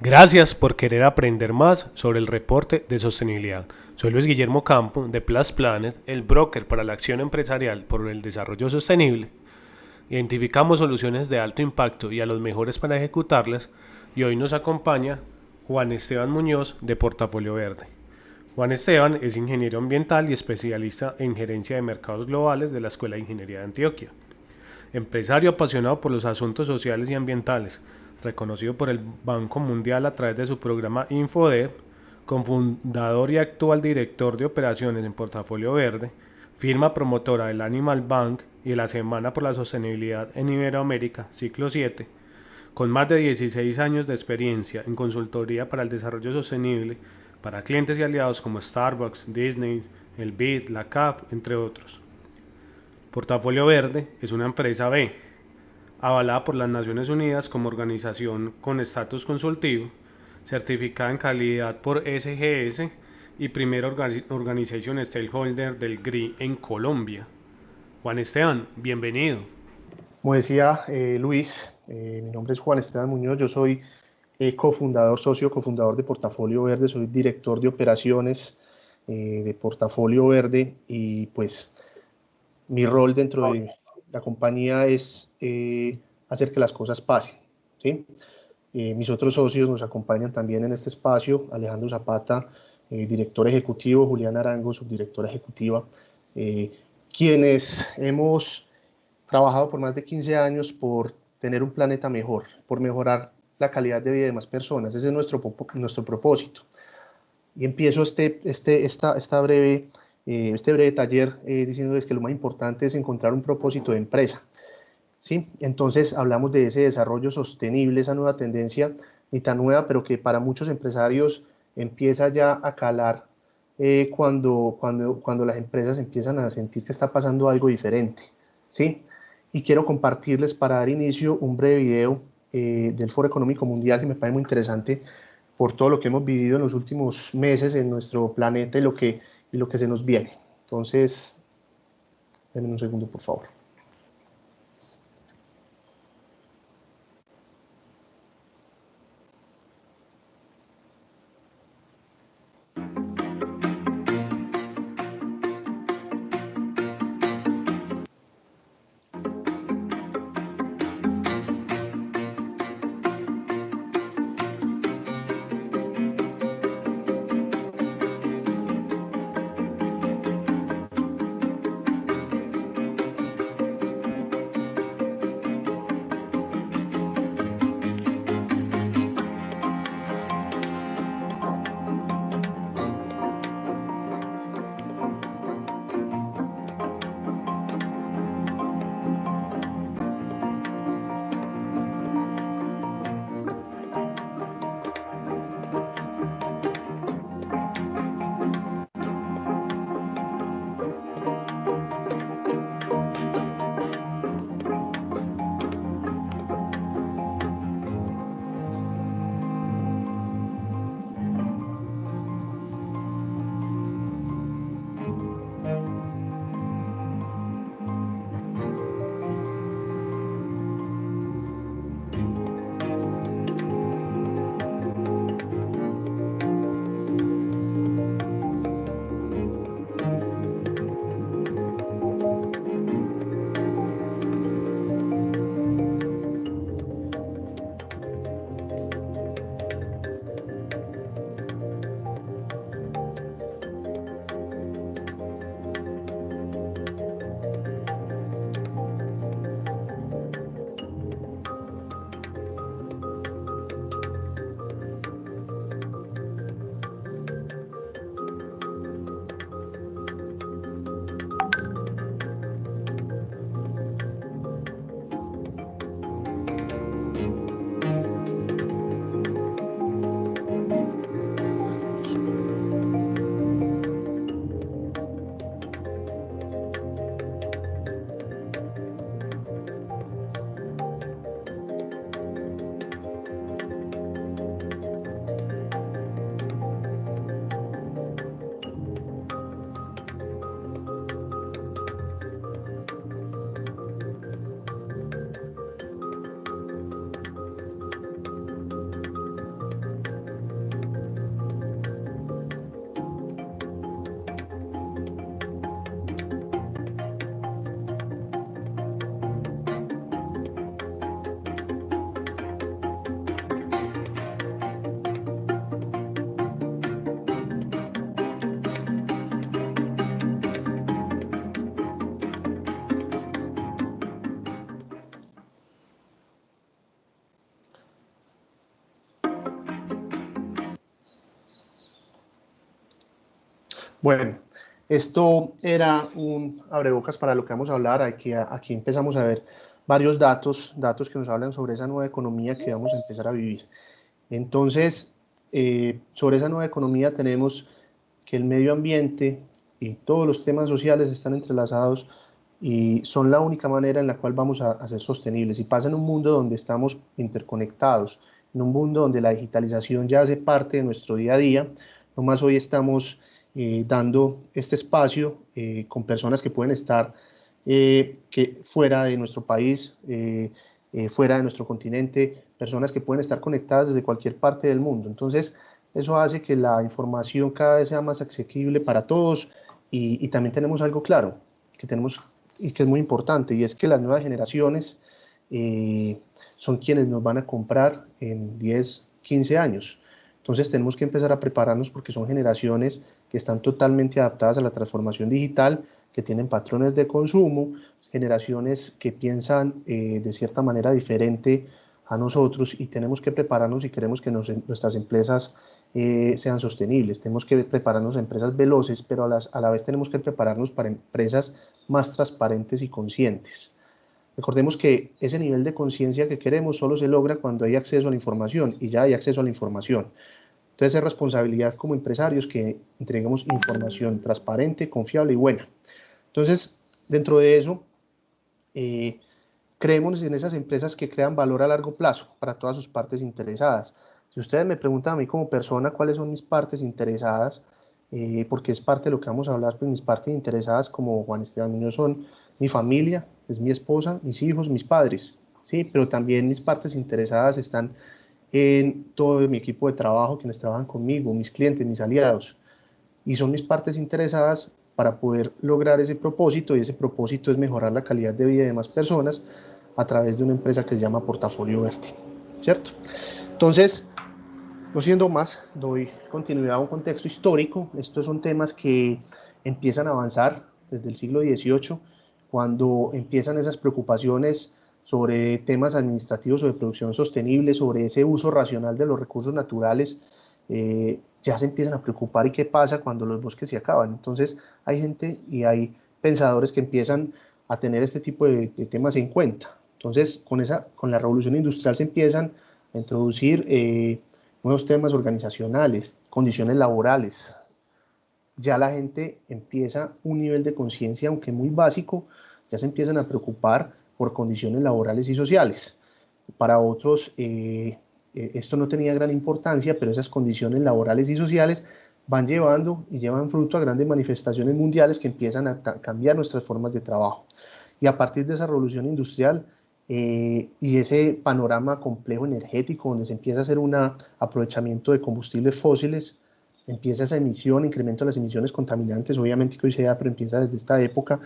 Gracias por querer aprender más sobre el reporte de sostenibilidad. Soy Luis Guillermo Campo de Plus Planet, el broker para la acción empresarial por el desarrollo sostenible. Identificamos soluciones de alto impacto y a los mejores para ejecutarlas y hoy nos acompaña Juan Esteban Muñoz de Portafolio Verde. Juan Esteban es ingeniero ambiental y especialista en gerencia de mercados globales de la Escuela de Ingeniería de Antioquia. Empresario apasionado por los asuntos sociales y ambientales, reconocido por el Banco Mundial a través de su programa InfoDev, cofundador y actual director de operaciones en Portafolio Verde, firma promotora del Animal Bank y de la Semana por la Sostenibilidad en Iberoamérica, ciclo 7, con más de 16 años de experiencia en consultoría para el desarrollo sostenible para clientes y aliados como Starbucks, Disney, el BID, la CAF, entre otros. Portafolio Verde es una empresa B, avalada por las Naciones Unidas como organización con estatus consultivo, certificada en calidad por SGS y primera organización stakeholder del GRI en Colombia. Juan Esteban, bienvenido. Como decía Luis, mi nombre es Juan Esteban Muñoz, yo soy cofundador de Portafolio Verde, soy director de operaciones de Portafolio Verde y pues mi rol dentro de la compañía es hacer que las cosas pasen, ¿sí? Mis otros socios nos acompañan también en este espacio, Alejandro Zapata, director ejecutivo, Julián Arango, subdirectora ejecutiva, eh, quienes hemos trabajado por más de 15 años por tener un planeta mejor, por mejorar la calidad de vida de más personas. Ese es nuestro propósito. Y empiezo este breve taller diciéndoles que lo más importante es encontrar un propósito de empresa. ¿Sí? Entonces hablamos de ese desarrollo sostenible, esa nueva tendencia, ni tan nueva, pero que para muchos empresarios empieza ya a calar cuando las empresas empiezan a sentir que está pasando algo diferente. ¿Sí? Y quiero compartirles para dar inicio un breve video del Foro Económico Mundial que me parece muy interesante por todo lo que hemos vivido en los últimos meses en nuestro planeta y lo que se nos viene. Entonces, denme un segundo, por favor. Bueno, esto era un abrebocas para lo que vamos a hablar. Aquí empezamos a ver varios datos que nos hablan sobre esa nueva economía que vamos a empezar a vivir. Entonces, sobre esa nueva economía tenemos que el medio ambiente y todos los temas sociales están entrelazados y son la única manera en la cual vamos a ser sostenibles. Y pasa en un mundo donde estamos interconectados, en un mundo donde la digitalización ya hace parte de nuestro día a día. Nomás hoy estamos dando este espacio con personas que pueden estar fuera de nuestro país, fuera de nuestro continente, personas que pueden estar conectadas desde cualquier parte del mundo. Entonces, eso hace que la información cada vez sea más asequible para todos y también tenemos algo claro, que tenemos y que es muy importante, y es que las nuevas generaciones eh, son quienes nos van a comprar en 10, 15 años. Entonces tenemos que empezar a prepararnos porque son generaciones que están totalmente adaptadas a la transformación digital, que tienen patrones de consumo, generaciones que piensan de cierta manera diferente a nosotros y tenemos que prepararnos si queremos que nuestras empresas sean sostenibles. Tenemos que prepararnos a empresas veloces, pero a la vez tenemos que prepararnos para empresas más transparentes y conscientes. Recordemos que ese nivel de conciencia que queremos solo se logra cuando hay acceso a la información y ya hay acceso a la información. Entonces es responsabilidad como empresarios que entreguemos información transparente, confiable y buena. Entonces, dentro de eso, eh, creemos en esas empresas que crean valor a largo plazo para todas sus partes interesadas. Si ustedes me preguntan a mí como persona cuáles son mis partes interesadas, porque es parte de lo que vamos a hablar, pues mis partes interesadas como Juan Esteban Muñoz son mi familia, es mi esposa, mis hijos, mis padres, ¿sí? Pero también mis partes interesadas están en todo mi equipo de trabajo, quienes trabajan conmigo, mis clientes, mis aliados, y son mis partes interesadas para poder lograr ese propósito, y ese propósito es mejorar la calidad de vida de más personas a través de una empresa que se llama Portafolio Verde, ¿cierto? Entonces, no siendo más, doy continuidad a un contexto histórico. Estos son temas que empiezan a avanzar desde el siglo XVIII, cuando empiezan esas preocupaciones sobre temas administrativos o de producción sostenible, sobre ese uso racional de los recursos naturales, ya se empiezan a preocupar y qué pasa cuando los bosques se acaban. Entonces hay gente y hay pensadores que empiezan a tener este tipo de temas en cuenta. Entonces con la revolución industrial se empiezan a introducir nuevos temas organizacionales, condiciones laborales. Ya la gente empieza un nivel de conciencia, aunque muy básico, ya se empiezan a preocupar por condiciones laborales y sociales. Para otros, esto no tenía gran importancia, pero esas condiciones laborales y sociales van llevando y llevan fruto a grandes manifestaciones mundiales que empiezan a cambiar nuestras formas de trabajo. Y a partir de esa revolución industrial y ese panorama complejo energético donde se empieza a hacer un aprovechamiento de combustibles fósiles, empieza esa emisión, incremento de las emisiones contaminantes, obviamente que hoy se da, pero empieza desde esta época,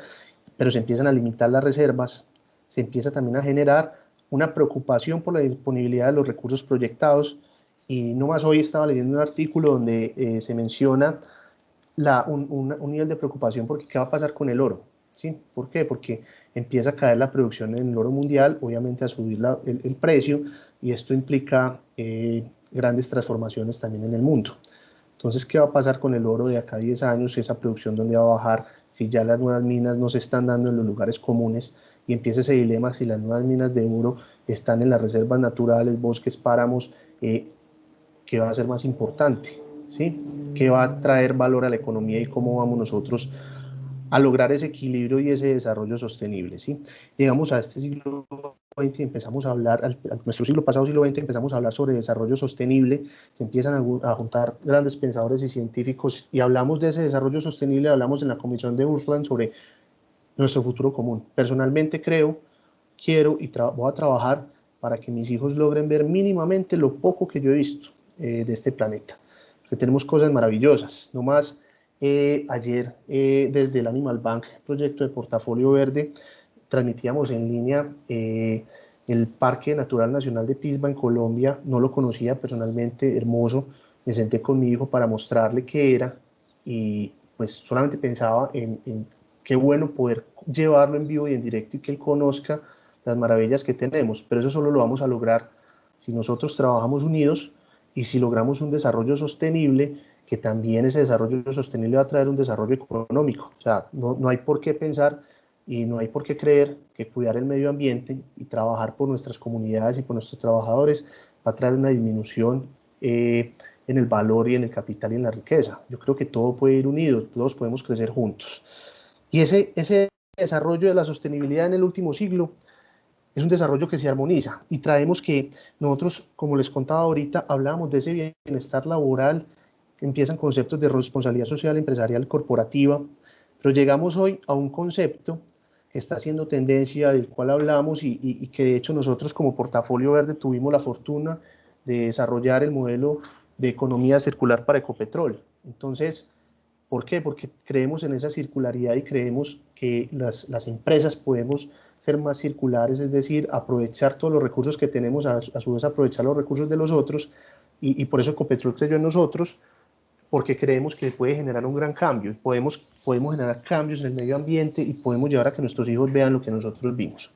pero se empiezan a limitar las reservas, se empieza también a generar una preocupación por la disponibilidad de los recursos proyectados, y no más hoy estaba leyendo un artículo donde se menciona un nivel de preocupación porque qué va a pasar con el oro, ¿sí? ¿Por qué? Porque empieza a caer la producción en el oro mundial, obviamente a subir el precio, y esto implica grandes transformaciones también en el mundo. Entonces, ¿qué va a pasar con el oro de acá a 10 años? Esa producción, ¿dónde va a bajar? Si ya las nuevas minas no se están dando en los lugares comunes, y empieza ese dilema si las nuevas minas de oro están en las reservas naturales, bosques, páramos, ¿qué va a ser más importante? ¿Sí? ¿Qué va a traer valor a la economía y cómo vamos nosotros a lograr ese equilibrio y ese desarrollo sostenible? ¿Sí? Llegamos a este siglo XX y empezamos a hablar, a nuestro siglo pasado, siglo XX, empezamos a hablar sobre desarrollo sostenible, se empiezan a juntar grandes pensadores y científicos y hablamos de ese desarrollo sostenible, hablamos en la comisión de Urland sobre nuestro futuro común. Personalmente creo, quiero y voy a trabajar para que mis hijos logren ver mínimamente lo poco que yo he visto de este planeta. Que tenemos cosas maravillosas. No más, ayer desde el Animal Bank, proyecto de Portafolio Verde, transmitíamos en línea el Parque Natural Nacional de Pisba en Colombia. No lo conocía personalmente, hermoso. Me senté con mi hijo para mostrarle qué era y pues solamente pensaba en qué bueno poder llevarlo en vivo y en directo y que él conozca las maravillas que tenemos, pero eso solo lo vamos a lograr si nosotros trabajamos unidos y si logramos un desarrollo sostenible que también ese desarrollo sostenible va a traer un desarrollo económico. O sea, no hay por qué pensar y no hay por qué creer que cuidar el medio ambiente y trabajar por nuestras comunidades y por nuestros trabajadores va a traer una disminución en el valor y en el capital y en la riqueza. Yo creo que todo puede ir unido, todos podemos crecer juntos. Y ese desarrollo de la sostenibilidad en el último siglo es un desarrollo que se armoniza y traemos que nosotros, como les contaba ahorita, hablábamos de ese bienestar laboral, empiezan conceptos de responsabilidad social empresarial corporativa, pero llegamos hoy a un concepto que está haciendo tendencia, del cual hablamos y que de hecho nosotros como Portafolio Verde tuvimos la fortuna de desarrollar el modelo de economía circular para Ecopetrol. Entonces, ¿por qué? Porque creemos en esa circularidad y creemos que las empresas podemos ser más circulares, es decir, aprovechar todos los recursos que tenemos, a su vez aprovechar los recursos de los otros, y por eso Ecopetrol creyó en nosotros, porque creemos que puede generar un gran cambio, podemos generar cambios en el medio ambiente y podemos llevar a que nuestros hijos vean lo que nosotros vimos.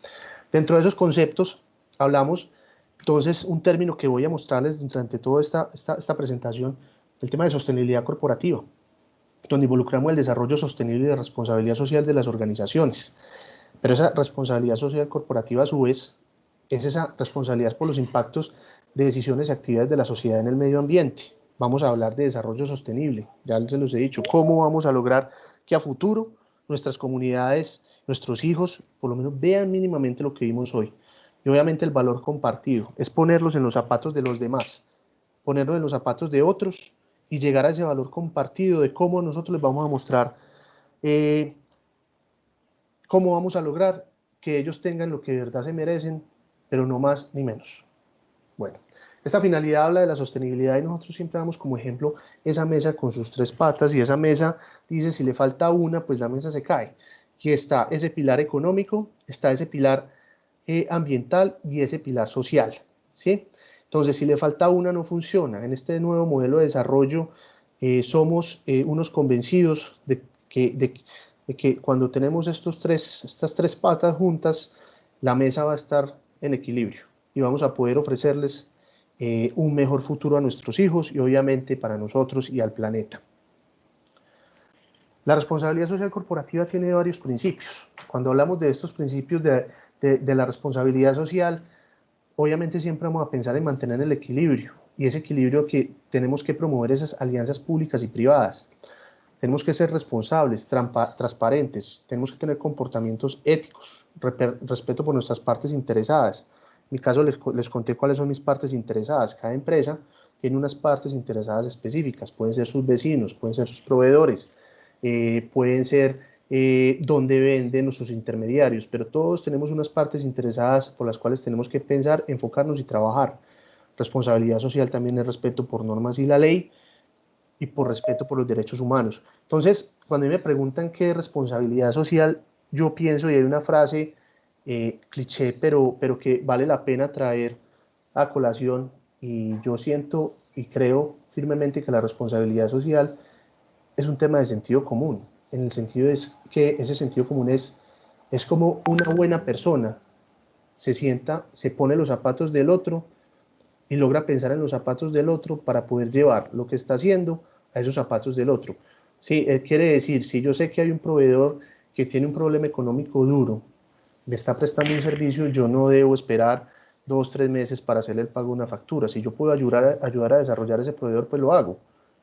Dentro de esos conceptos hablamos, entonces, un término que voy a mostrarles durante toda esta presentación, el tema de sostenibilidad corporativa, donde involucramos el desarrollo sostenible y la responsabilidad social de las organizaciones. Pero esa responsabilidad social corporativa, a su vez, es esa responsabilidad por los impactos de decisiones y actividades de la sociedad en el medio ambiente. Vamos a hablar de desarrollo sostenible, ya les los he dicho, cómo vamos a lograr que a futuro nuestras comunidades, nuestros hijos, por lo menos vean mínimamente lo que vimos hoy. Y obviamente el valor compartido es ponerlos en los zapatos de los demás, ponernos en los zapatos de otros y llegar a ese valor compartido de cómo nosotros les vamos a mostrar cómo vamos a lograr que ellos tengan lo que de verdad se merecen, pero no más ni menos. Bueno, esta finalidad habla de la sostenibilidad y nosotros siempre damos como ejemplo esa mesa con sus tres patas y esa mesa dice si le falta una, pues la mesa se cae. Y está ese pilar económico, está ese pilar ambiental y ese pilar social, ¿sí? Entonces, si le falta una, no funciona. En este nuevo modelo de desarrollo somos unos convencidos de que cuando tenemos estas tres patas juntas, la mesa va a estar en equilibrio y vamos a poder ofrecerles un mejor futuro a nuestros hijos y obviamente para nosotros y al planeta. La responsabilidad social corporativa tiene varios principios. Cuando hablamos de estos principios de la responsabilidad social, obviamente siempre vamos a pensar en mantener el equilibrio y ese equilibrio que tenemos que promover esas alianzas públicas y privadas. Tenemos que ser responsables, transparentes, tenemos que tener comportamientos éticos, respeto por nuestras partes interesadas. En mi caso les conté cuáles son mis partes interesadas. Cada empresa tiene unas partes interesadas específicas, pueden ser sus vecinos, pueden ser sus proveedores, pueden ser donde venden nuestros intermediarios, pero todos tenemos unas partes interesadas por las cuales tenemos que pensar, enfocarnos y trabajar. Responsabilidad social también es respeto por normas y la ley, y por respeto por los derechos humanos. Entonces, cuando me preguntan qué es responsabilidad social, yo pienso, y hay una frase cliché, pero que vale la pena traer a colación, y yo siento y creo firmemente que la responsabilidad social es un tema de sentido común, en el sentido de que ese sentido común es como una buena persona se sienta, se pone los zapatos del otro y logra pensar en los zapatos del otro para poder llevar lo que está haciendo a esos zapatos del otro. Sí, quiere decir, si yo sé que hay un proveedor que tiene un problema económico duro, me está prestando un servicio, yo no debo esperar 2, 3 meses para hacerle el pago de una factura. Si yo puedo ayudar a desarrollar ese proveedor, pues lo hago.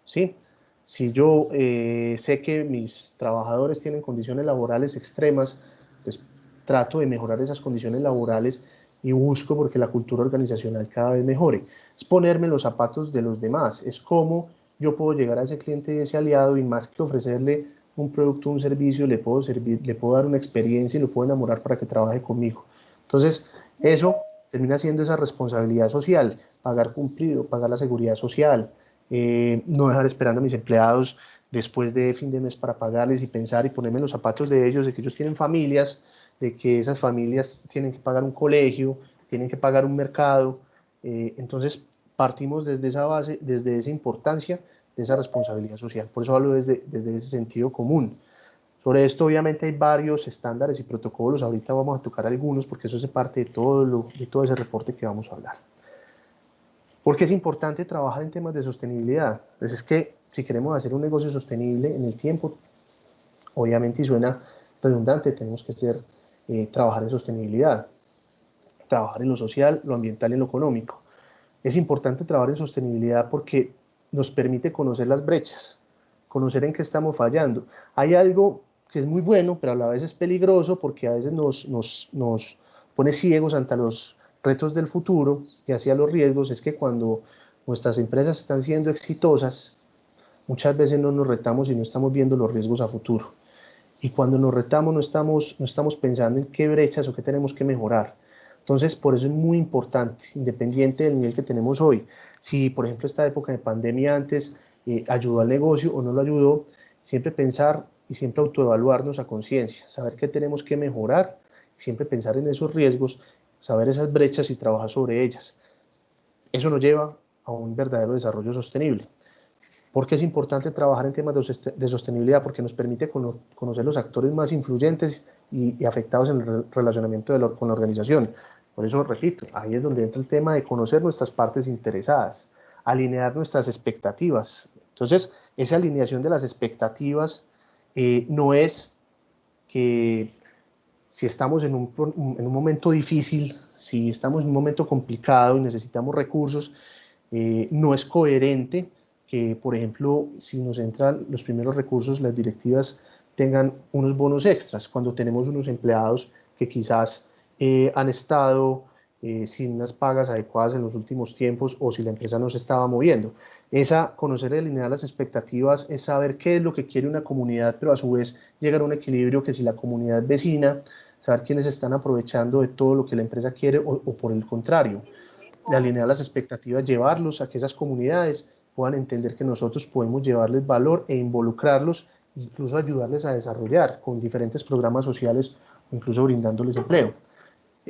¿Sí? Si yo sé que mis trabajadores tienen condiciones laborales extremas, pues trato de mejorar esas condiciones laborales y busco porque la cultura organizacional cada vez mejore. Es ponerme los zapatos de los demás, es cómo yo puedo llegar a ese cliente y ese aliado y más que ofrecerle un producto, un servicio, le puedo servir, le puedo dar una experiencia y lo puedo enamorar para que trabaje conmigo. Entonces, eso termina siendo esa responsabilidad social, pagar cumplido, pagar la seguridad social, no dejar esperando a mis empleados después de fin de mes para pagarles y pensar y ponerme en los zapatos de ellos, de que ellos tienen familias, de que esas familias tienen que pagar un colegio, tienen que pagar un mercado. Entonces, partimos desde esa base, desde esa importancia de esa responsabilidad social. Por eso hablo desde ese sentido común. Sobre esto, obviamente, hay varios estándares y protocolos. Ahorita vamos a tocar algunos porque eso hace parte de todo ese reporte que vamos a hablar. ¿Por qué es importante trabajar en temas de sostenibilidad? Pues es que si queremos hacer un negocio sostenible en el tiempo, obviamente, y suena redundante, tenemos que trabajar en sostenibilidad, trabajar en lo social, lo ambiental y lo económico. Es importante trabajar en sostenibilidad porque nos permite conocer las brechas, conocer en qué estamos fallando. Hay algo que es muy bueno, pero a la vez es peligroso porque a veces nos pone ciegos ante los retos del futuro y hacia los riesgos. Es que cuando nuestras empresas están siendo exitosas, muchas veces no nos retamos y no estamos viendo los riesgos a futuro. Y cuando nos retamos no estamos pensando en qué brechas o qué tenemos que mejorar. Entonces, por eso es muy importante, independiente del nivel que tenemos hoy, si por ejemplo esta época de pandemia antes ayudó al negocio o no lo ayudó, siempre pensar y siempre autoevaluarnos a conciencia, saber qué tenemos que mejorar, siempre pensar en esos riesgos, saber esas brechas y trabajar sobre ellas. Eso nos lleva a un verdadero desarrollo sostenible. ¿Por qué es importante trabajar en temas de sostenibilidad? Porque nos permite conocer los actores más influyentes y afectados en el relacionamiento con la organización. Por eso, repito, ahí es donde entra el tema de conocer nuestras partes interesadas, alinear nuestras expectativas. Entonces, esa alineación de las expectativas no es que si estamos en un momento difícil, si estamos en un momento complicado y necesitamos recursos, no es coherente que, por ejemplo, si nos entran los primeros recursos, las directivas tengan unos bonos extras, cuando tenemos unos empleados que quizás han estado sin unas pagas adecuadas en los últimos tiempos o si la empresa no se estaba moviendo. Conocer y alinear las expectativas es saber qué es lo que quiere una comunidad, pero a su vez llegar a un equilibrio que si la comunidad vecina, saber quiénes están aprovechando de todo lo que la empresa quiere o por el contrario, de alinear las expectativas, llevarlos a que esas comunidades puedan entender que nosotros podemos llevarles valor e involucrarlos, incluso ayudarles a desarrollar con diferentes programas sociales o incluso brindándoles empleo,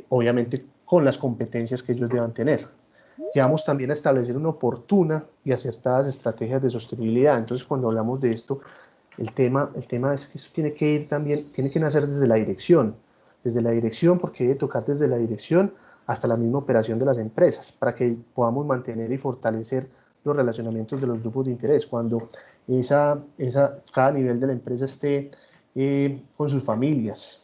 obviamente con las competencias que ellos deban tener. Llevamos también a establecer una oportuna y acertadas estrategias de sostenibilidad. Entonces, cuando hablamos de esto, el tema es que esto tiene que ir también, tiene que nacer desde la dirección, porque debe tocar desde la dirección hasta la misma operación de las empresas, para que podamos mantener y fortalecer los relacionamientos de los grupos de interés. Cuando cada nivel de la empresa esté con sus familias,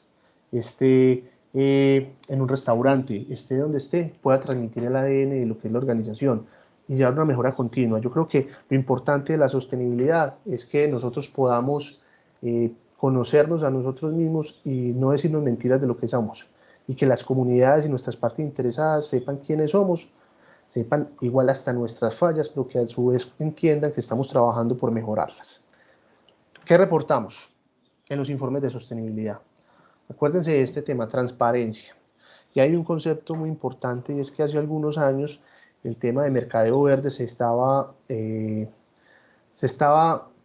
esté en un restaurante, esté donde esté, pueda transmitir el ADN de lo que es la organización y llevar una mejora continua. Yo creo que lo importante de la sostenibilidad es que nosotros podamos conocernos a nosotros mismos y no decirnos mentiras de lo que somos, y que las comunidades y nuestras partes interesadas sepan quiénes somos, sepan igual hasta nuestras fallas, pero que a su vez entiendan que estamos trabajando por mejorarlas. ¿Qué reportamos en los informes de sostenibilidad? Acuérdense de este tema, transparencia. Y hay un concepto muy importante, y es que hace algunos años el tema de mercadeo verde se estaba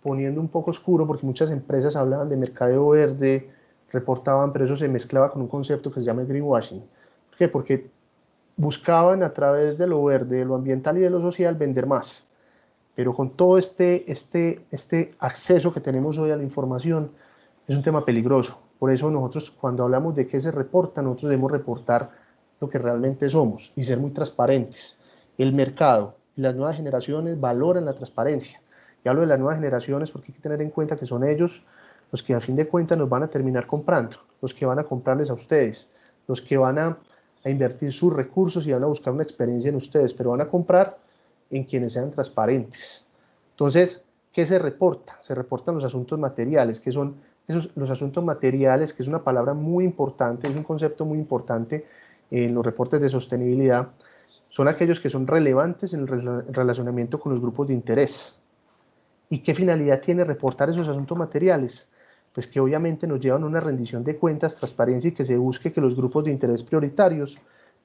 poniendo un poco oscuro porque muchas empresas hablaban de mercadeo verde, reportaban, pero eso se mezclaba con un concepto que se llama greenwashing. ¿Por qué? Porque buscaban a través de lo verde, de lo ambiental y de lo social vender más. Pero con todo este acceso que tenemos hoy a la información, es un tema peligroso. Por eso nosotros, cuando hablamos de qué se reporta, nosotros debemos reportar lo que realmente somos y ser muy transparentes. El mercado y las nuevas generaciones valoran la transparencia. Y hablo de las nuevas generaciones porque hay que tener en cuenta que son ellos los que a fin de cuentas nos van a terminar comprando, los que van a comprarles a ustedes, los que van a invertir sus recursos y van a buscar una experiencia en ustedes, pero van a comprar en quienes sean transparentes. Entonces, ¿qué se reporta? Se reportan los asuntos materiales, que son los asuntos materiales, que es una palabra muy importante, es un concepto muy importante en los reportes de sostenibilidad, son aquellos que son relevantes en el relacionamiento con los grupos de interés. ¿Y qué finalidad tiene reportar esos asuntos materiales? Pues que obviamente nos llevan a una rendición de cuentas, transparencia y que se busque que los grupos de interés prioritarios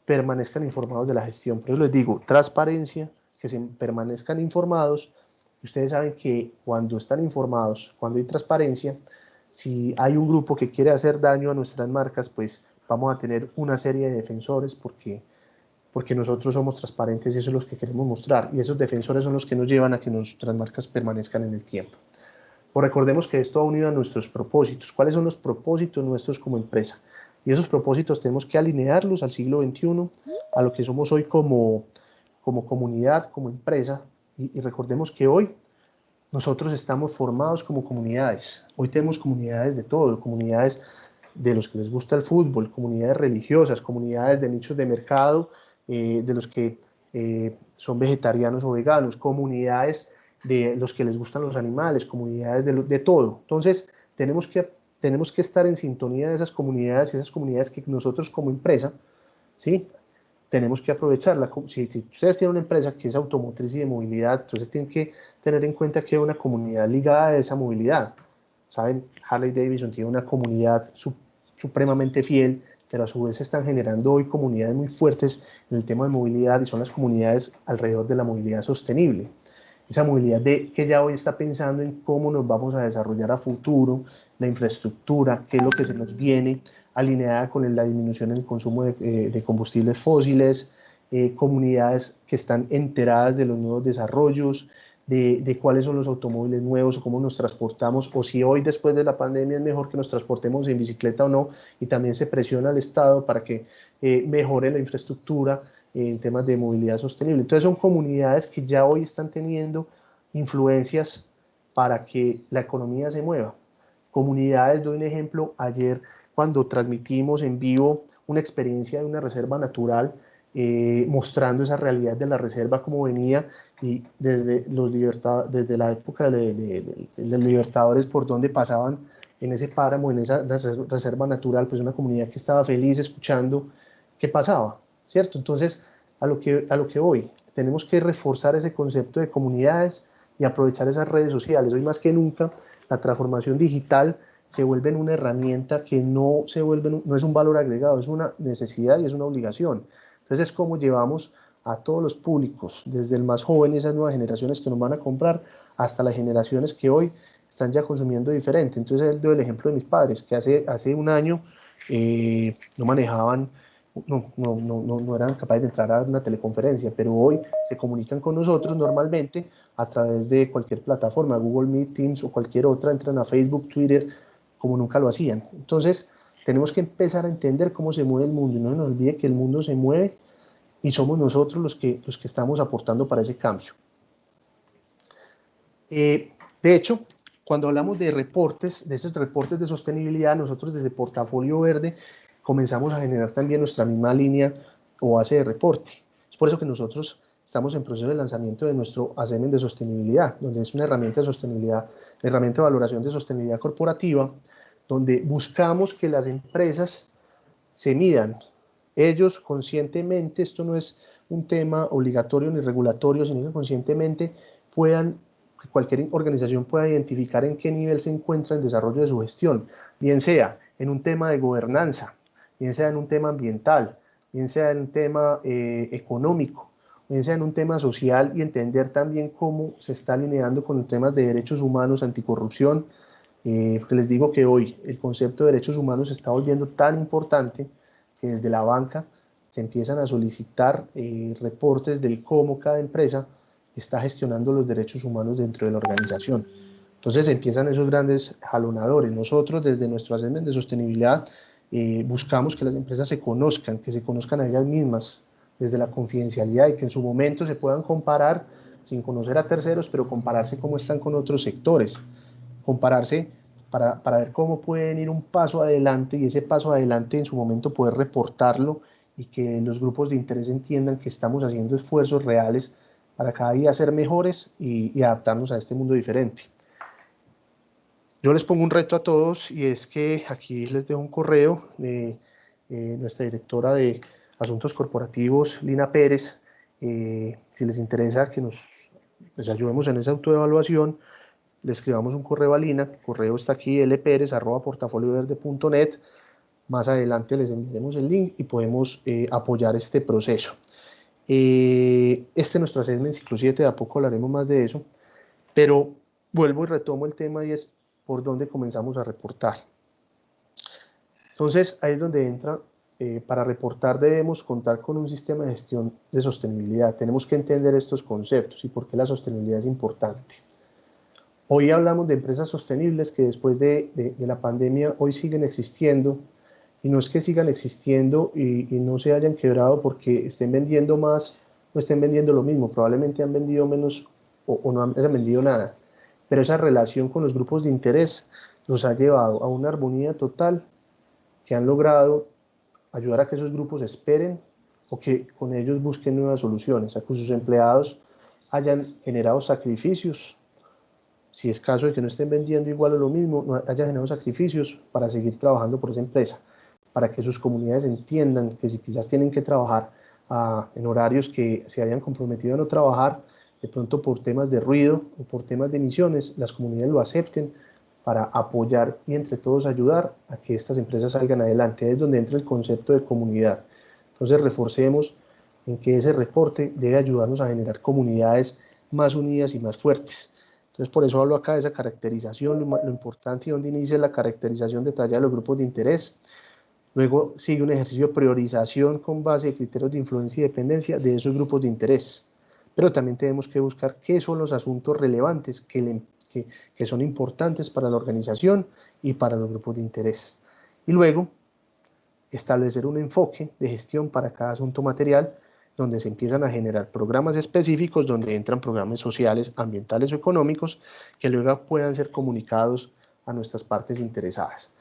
permanezcan informados de la gestión. Por eso les digo, transparencia, que se permanezcan informados. Ustedes saben que cuando están informados, cuando hay transparencia, si hay un grupo que quiere hacer daño a nuestras marcas, pues vamos a tener una serie de defensores porque nosotros somos transparentes y eso es lo que queremos mostrar. Y esos defensores son los que nos llevan a que nuestras marcas permanezcan en el tiempo. Pues recordemos que esto ha unido a nuestros propósitos. ¿Cuáles son los propósitos nuestros como empresa? Y esos propósitos tenemos que alinearlos al siglo XXI, a lo que somos hoy como como comunidad, como empresa, y recordemos que hoy nosotros estamos formados como comunidades. Hoy tenemos comunidades de todo, comunidades de los que les gusta el fútbol, comunidades religiosas, comunidades de nichos de mercado, de los que son vegetarianos o veganos, comunidades de los que les gustan los animales, comunidades de todo. Entonces, tenemos que estar en sintonía de esas comunidades que nosotros como empresa, ¿sí? Tenemos que aprovecharla. Si ustedes tienen una empresa que es automotriz y de movilidad, entonces tienen que tener en cuenta que hay una comunidad ligada a esa movilidad. Saben, Harley Davidson tiene una comunidad supremamente fiel, pero a su vez se están generando hoy comunidades muy fuertes en el tema de movilidad, y son las comunidades alrededor de la movilidad sostenible. Esa movilidad que ya hoy está pensando en cómo nos vamos a desarrollar a futuro, la infraestructura, qué es lo que se nos viene, alineada con la disminución en el consumo de combustibles fósiles, comunidades que están enteradas de los nuevos desarrollos, de cuáles son los automóviles nuevos, o cómo nos transportamos, o si hoy después de la pandemia es mejor que nos transportemos en bicicleta o no, y también se presiona al Estado para que mejore la infraestructura en temas de movilidad sostenible. Entonces son comunidades que ya hoy están teniendo influencias para que la economía se mueva. Comunidades, doy un ejemplo, ayer cuando transmitimos en vivo una experiencia de una reserva natural, mostrando esa realidad de la reserva como venía, y desde la época de los libertadores, por donde pasaban en ese páramo, en esa reserva natural, pues una comunidad que estaba feliz escuchando qué pasaba, ¿cierto? Entonces, a lo que hoy tenemos que reforzar ese concepto de comunidades y aprovechar esas redes sociales. Hoy más que nunca, la transformación digital se vuelve en una herramienta que no es un valor agregado, es una necesidad y es una obligación. Entonces, es como llevamos a todos los públicos, desde el más joven y esas nuevas generaciones que nos van a comprar, hasta las generaciones que hoy están ya consumiendo diferente. Entonces, doy el ejemplo de mis padres, que hace un año no manejaban, no eran capaces de entrar a una teleconferencia, pero hoy se comunican con nosotros normalmente a través de cualquier plataforma, Google Meet, Teams o cualquier otra, entran a Facebook, Twitter, como nunca lo hacían. Entonces, tenemos que empezar a entender cómo se mueve el mundo, y no se nos olvide que el mundo se mueve y somos nosotros los que estamos aportando para ese cambio. De hecho, cuando hablamos de reportes, de esos reportes de sostenibilidad, nosotros desde Portafolio Verde comenzamos a generar también nuestra misma línea o base de reporte. Es por eso que nosotros estamos en proceso de lanzamiento de nuestro Assessment de Sostenibilidad, donde es una herramienta de sostenibilidad, herramienta de valoración de sostenibilidad corporativa, donde buscamos que las empresas se midan ellos conscientemente. Esto no es un tema obligatorio ni regulatorio, sino que conscientemente que cualquier organización pueda identificar en qué nivel se encuentra el desarrollo de su gestión, bien sea en un tema de gobernanza, bien sea en un tema ambiental, bien sea en un tema económico, bien sea en un tema social, y entender también cómo se está alineando con temas de derechos humanos, anticorrupción. Porque les digo que hoy el concepto de derechos humanos se está volviendo tan importante que desde la banca se empiezan a solicitar reportes de cómo cada empresa está gestionando los derechos humanos dentro de la organización. Entonces empiezan esos grandes jalonadores. Nosotros desde nuestro Assessment de Sostenibilidad buscamos que las empresas que se conozcan a ellas mismas desde la confidencialidad, y que en su momento se puedan comparar sin conocer a terceros, pero compararse cómo están con otros sectores, compararse para ver cómo pueden ir un paso adelante, y ese paso adelante en su momento poder reportarlo, y que los grupos de interés entiendan que estamos haciendo esfuerzos reales para cada día ser mejores y adaptarnos a este mundo diferente. Yo les pongo un reto a todos, y es que aquí les dejo un correo de nuestra directora de Asuntos Corporativos, Lina Pérez. Si les interesa que les ayudemos en esa autoevaluación, le escribamos un correo a Lina. El correo está aquí, lperez@portafolioverde.net. Más adelante les enviaremos el link y podemos apoyar este proceso. Este es nuestro assessment ciclo 7, de a poco hablaremos más de eso, pero vuelvo y retomo el tema, y es por dónde comenzamos a reportar. Entonces, ahí es donde entra, para reportar debemos contar con un sistema de gestión de sostenibilidad. Tenemos que entender estos conceptos y por qué la sostenibilidad es importante. Hoy hablamos de empresas sostenibles que después de la pandemia hoy siguen existiendo, y no es que sigan existiendo y no se hayan quebrado porque estén vendiendo más no estén vendiendo lo mismo, probablemente han vendido menos o no han vendido nada, pero esa relación con los grupos de interés nos ha llevado a una armonía total que han logrado ayudar a que esos grupos esperen o que con ellos busquen nuevas soluciones, a que sus empleados hayan generado sacrificios, si es caso de que no estén vendiendo igual o lo mismo, no hayan generado sacrificios para seguir trabajando por esa empresa, para que sus comunidades entiendan que si quizás tienen que trabajar en horarios que se hayan comprometido a no trabajar, de pronto por temas de ruido o por temas de emisiones, las comunidades lo acepten para apoyar y entre todos ayudar a que estas empresas salgan adelante. Ahí es donde entra el concepto de comunidad. Entonces reforcemos en que ese reporte debe ayudarnos a generar comunidades más unidas y más fuertes. Entonces por eso hablo acá de esa caracterización, lo importante y donde inicia la caracterización detallada de los grupos de interés. Luego sigue un ejercicio de priorización con base en criterios de influencia y dependencia de esos grupos de interés. Pero también tenemos que buscar qué son los asuntos relevantes que son importantes para la organización y para los grupos de interés. Y luego establecer un enfoque de gestión para cada asunto material, donde se empiezan a generar programas específicos, donde entran programas sociales, ambientales o económicos, que luego puedan ser comunicados a nuestras partes interesadas.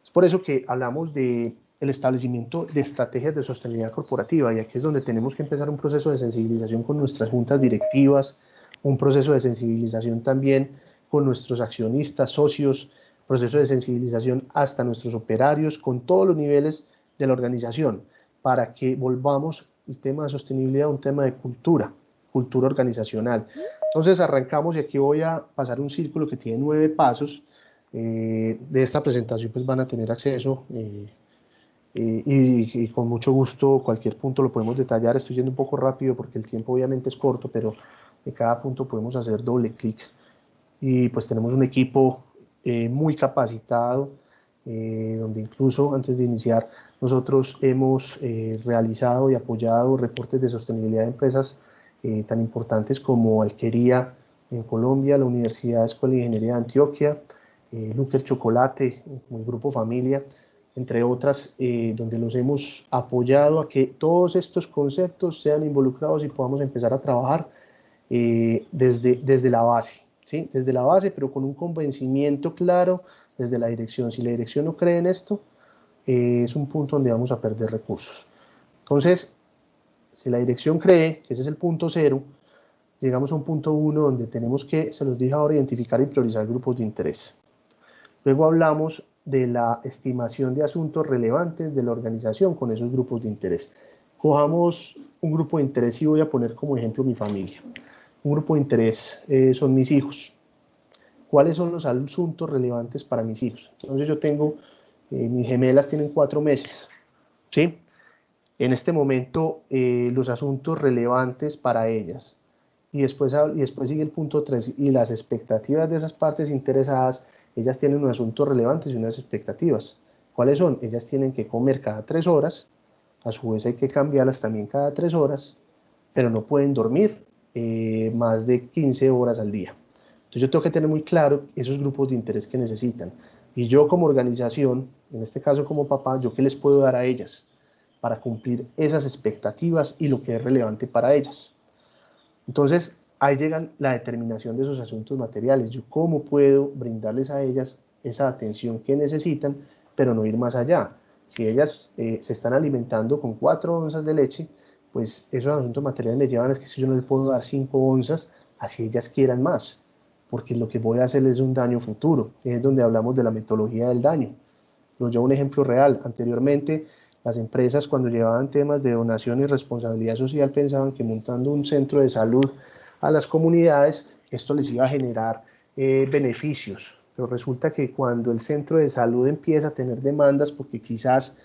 Es por eso que hablamos de el establecimiento de estrategias de sostenibilidad corporativa, y aquí es donde tenemos que empezar un proceso de sensibilización con nuestras juntas directivas, un proceso de sensibilización también con nuestros accionistas, socios, proceso de sensibilización hasta nuestros operarios, con todos los niveles de la organización, para que volvamos el tema de sostenibilidad a un tema de cultura organizacional. Entonces arrancamos y aquí voy a pasar un círculo que tiene 9 pasos. De esta presentación pues van a tener acceso y con mucho gusto cualquier punto lo podemos detallar. Estoy yendo un poco rápido porque el tiempo obviamente es corto, pero de cada punto podemos hacer doble clic y pues tenemos un equipo muy capacitado, donde incluso antes de iniciar nosotros hemos realizado y apoyado reportes de sostenibilidad de empresas tan importantes como Alquería en Colombia, la Universidad Escuela de Ingeniería de Antioquia, Luker Chocolate, como el Grupo Familia, entre otras, donde los hemos apoyado a que todos estos conceptos sean involucrados y podamos empezar a trabajar desde la base, ¿sí? Desde la base, pero con un convencimiento claro desde la dirección. Si la dirección no cree en esto, es un punto donde vamos a perder recursos. Entonces, si la dirección cree, que ese es el punto cero, llegamos a un punto uno donde tenemos que, se los dije ahora, identificar y priorizar grupos de interés. Luego hablamos de la estimación de asuntos relevantes de la organización con esos grupos de interés. Cojamos un grupo de interés y voy a poner como ejemplo mi familia. Un grupo de interés son mis hijos. ¿Cuáles son los asuntos relevantes para mis hijos? Entonces yo tengo, mis gemelas tienen 4 meses, ¿sí? En este momento, los asuntos relevantes para ellas. Y después sigue el punto 3, y las expectativas de esas partes interesadas. Ellas tienen unos asuntos relevantes y unas expectativas. ¿Cuáles son? Ellas tienen que comer cada 3 horas, a su vez hay que cambiarlas también cada 3 horas, pero no pueden dormir más de 15 horas al día. Entonces yo tengo que tener muy claro esos grupos de interés que necesitan. Y yo como organización, en este caso como papá, ¿yo qué les puedo dar a ellas para cumplir esas expectativas y lo que es relevante para ellas? Entonces, ahí llega la determinación de esos asuntos materiales. Yo cómo puedo brindarles a ellas esa atención que necesitan, pero no ir más allá. Si ellas se están alimentando con 4 onzas de leche, pues esos asuntos materiales les llevan a que si yo no les puedo dar 5 onzas, así ellas quieran más, porque lo que voy a hacer es un daño futuro. Es donde hablamos de la metodología del daño. Lo llevo un ejemplo real. Anteriormente, las empresas cuando llevaban temas de donación y responsabilidad social pensaban que montando un centro de salud a las comunidades, esto les iba a generar beneficios. Pero resulta que cuando el centro de salud empieza a tener demandas porque quizás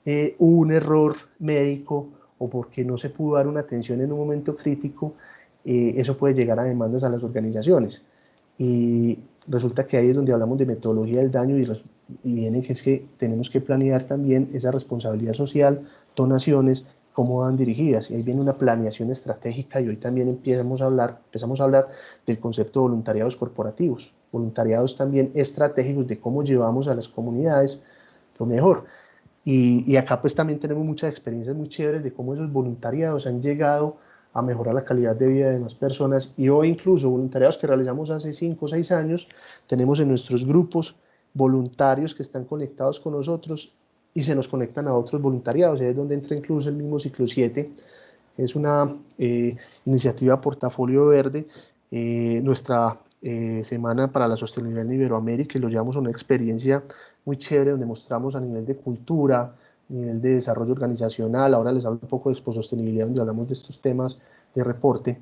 hubo un error médico o porque no se pudo dar una atención en un momento crítico, eso puede llegar a demandas a las organizaciones. Y resulta que ahí es donde hablamos de metodología del daño y viene que es que tenemos que planear también esa responsabilidad social, donaciones, cómo van dirigidas. Y ahí viene una planeación estratégica y hoy también empezamos a hablar del concepto de voluntariados corporativos, voluntariados también estratégicos de cómo llevamos a las comunidades lo mejor. Y acá pues también tenemos muchas experiencias muy chéveres de cómo esos voluntariados han llegado a mejorar la calidad de vida de más personas. Y hoy incluso voluntariados que realizamos hace 5 o 6 años, tenemos en nuestros grupos voluntarios que están conectados con nosotros y se nos conectan a otros voluntariados. Ahí es donde entra incluso el mismo Ciclo 7. Es una iniciativa Portafolio Verde, nuestra Semana para la Sostenibilidad en Iberoamérica, y lo llevamos a una experiencia muy chévere donde mostramos a nivel de cultura, a nivel de desarrollo organizacional, ahora les hablo un poco de exposostenibilidad donde hablamos de estos temas de reporte,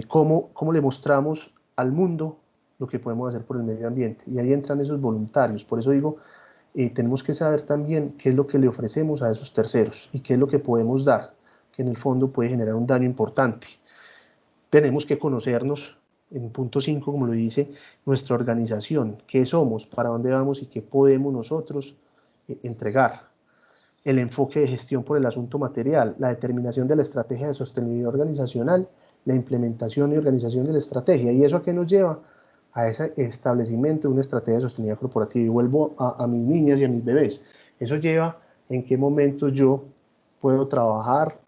cómo le mostramos al mundo lo que podemos hacer por el medio ambiente. Y ahí entran esos voluntarios. Por eso digo, tenemos que saber también qué es lo que le ofrecemos a esos terceros y qué es lo que podemos dar, que en el fondo puede generar un daño importante. Tenemos que conocernos, en punto 5, como lo dice, nuestra organización, qué somos, para dónde vamos y qué podemos nosotros entregar. El enfoque de gestión por el asunto material, la determinación de la estrategia de sostenibilidad organizacional, la implementación y organización de la estrategia. ¿Y eso a qué nos lleva? A ese establecimiento de una estrategia de sostenibilidad corporativa. Y vuelvo a mis niñas y a mis bebés. Eso lleva en qué momentos yo puedo trabajar,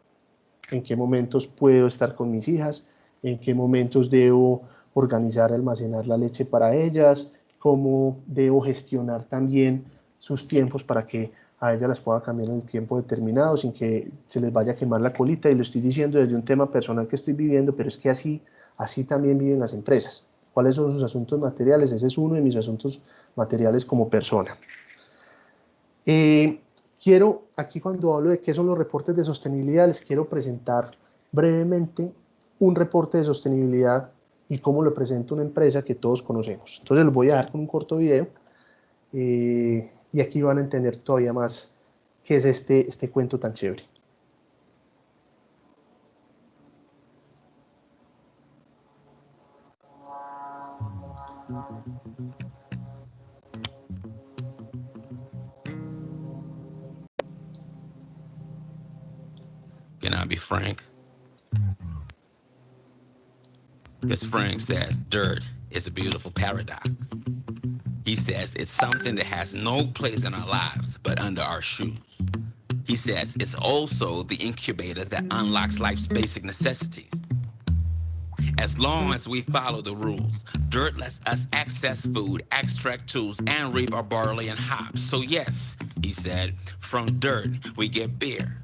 en qué momentos puedo estar con mis hijas, en qué momentos debo organizar, almacenar la leche para ellas, cómo debo gestionar también sus tiempos para que a ellas las pueda cambiar en el tiempo determinado sin que se les vaya a quemar la colita. Y lo estoy diciendo desde un tema personal que estoy viviendo, pero es que así también viven las empresas. ¿Cuáles son sus asuntos materiales? Ese es uno de mis asuntos materiales como persona. Quiero, aquí cuando hablo de qué son los reportes de sostenibilidad, les quiero presentar brevemente un reporte de sostenibilidad y cómo lo presenta una empresa que todos conocemos. Entonces los voy a dejar con un corto video y aquí van a entender todavía más qué es este cuento tan chévere. Can I be frank? Because Frank says dirt is a beautiful paradox. He says it's something that has no place in our lives but under our shoes. He says it's also the incubator that unlocks life's basic necessities. As long as we follow the rules, dirt lets us access food, extract tools, and reap our barley and hops. So yes, he said, from dirt we get beer.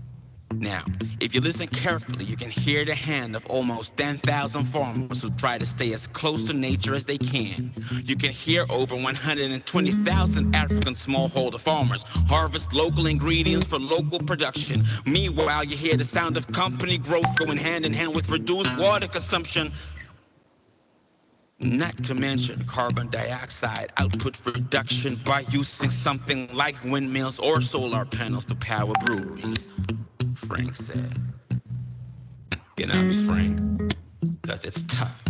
Now, if you listen carefully, you can hear the hand of almost 10,000 farmers who try to stay as close to nature as they can. You can hear over 120,000 African smallholder farmers harvest local ingredients for local production. Meanwhile, you hear the sound of company growth going hand in hand with reduced water consumption. Not to mention carbon dioxide output reduction by using something like windmills or solar panels to power breweries. Frank says. Can I be frank? Because it's tough.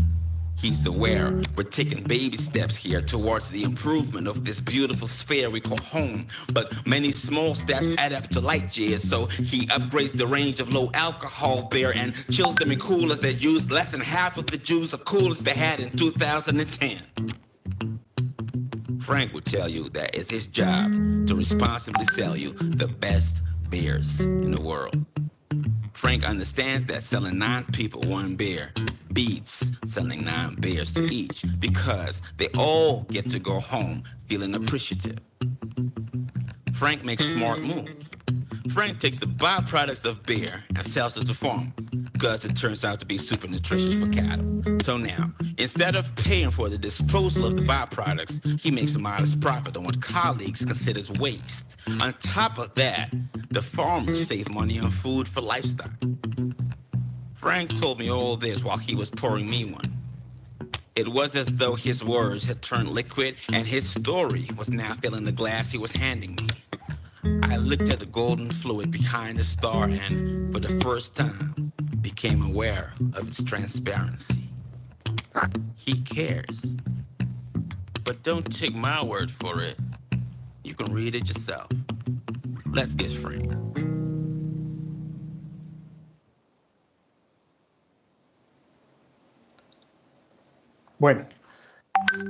He's aware we're taking baby steps here towards the improvement of this beautiful sphere we call home. But many small steps add up to light years, so he upgrades the range of low alcohol beer and chills them in coolers that use less than half of the juice of coolers they had in 2010. Frank would tell you that it's his job to responsibly sell you the best beers in the world. Frank understands that selling 9 people 1 beer beats selling 9 beers to each because they all get to go home feeling appreciative. Frank makes smart moves. Frank takes the byproducts of beer and sells it to farmers because it turns out to be super nutritious for cattle. So now, instead of paying for the disposal of the byproducts, he makes a modest profit on what colleagues consider waste. On top of that, the farmers save money on food for livestock. Frank told me all this while he was pouring me one. It was as though his words had turned liquid and his story was now filling the glass he was handing me. I looked at the golden fluid behind the star and, for the first time, became aware of its transparency. He cares. But don't take my word for it. You can read it yourself. Let's get frank. Bueno,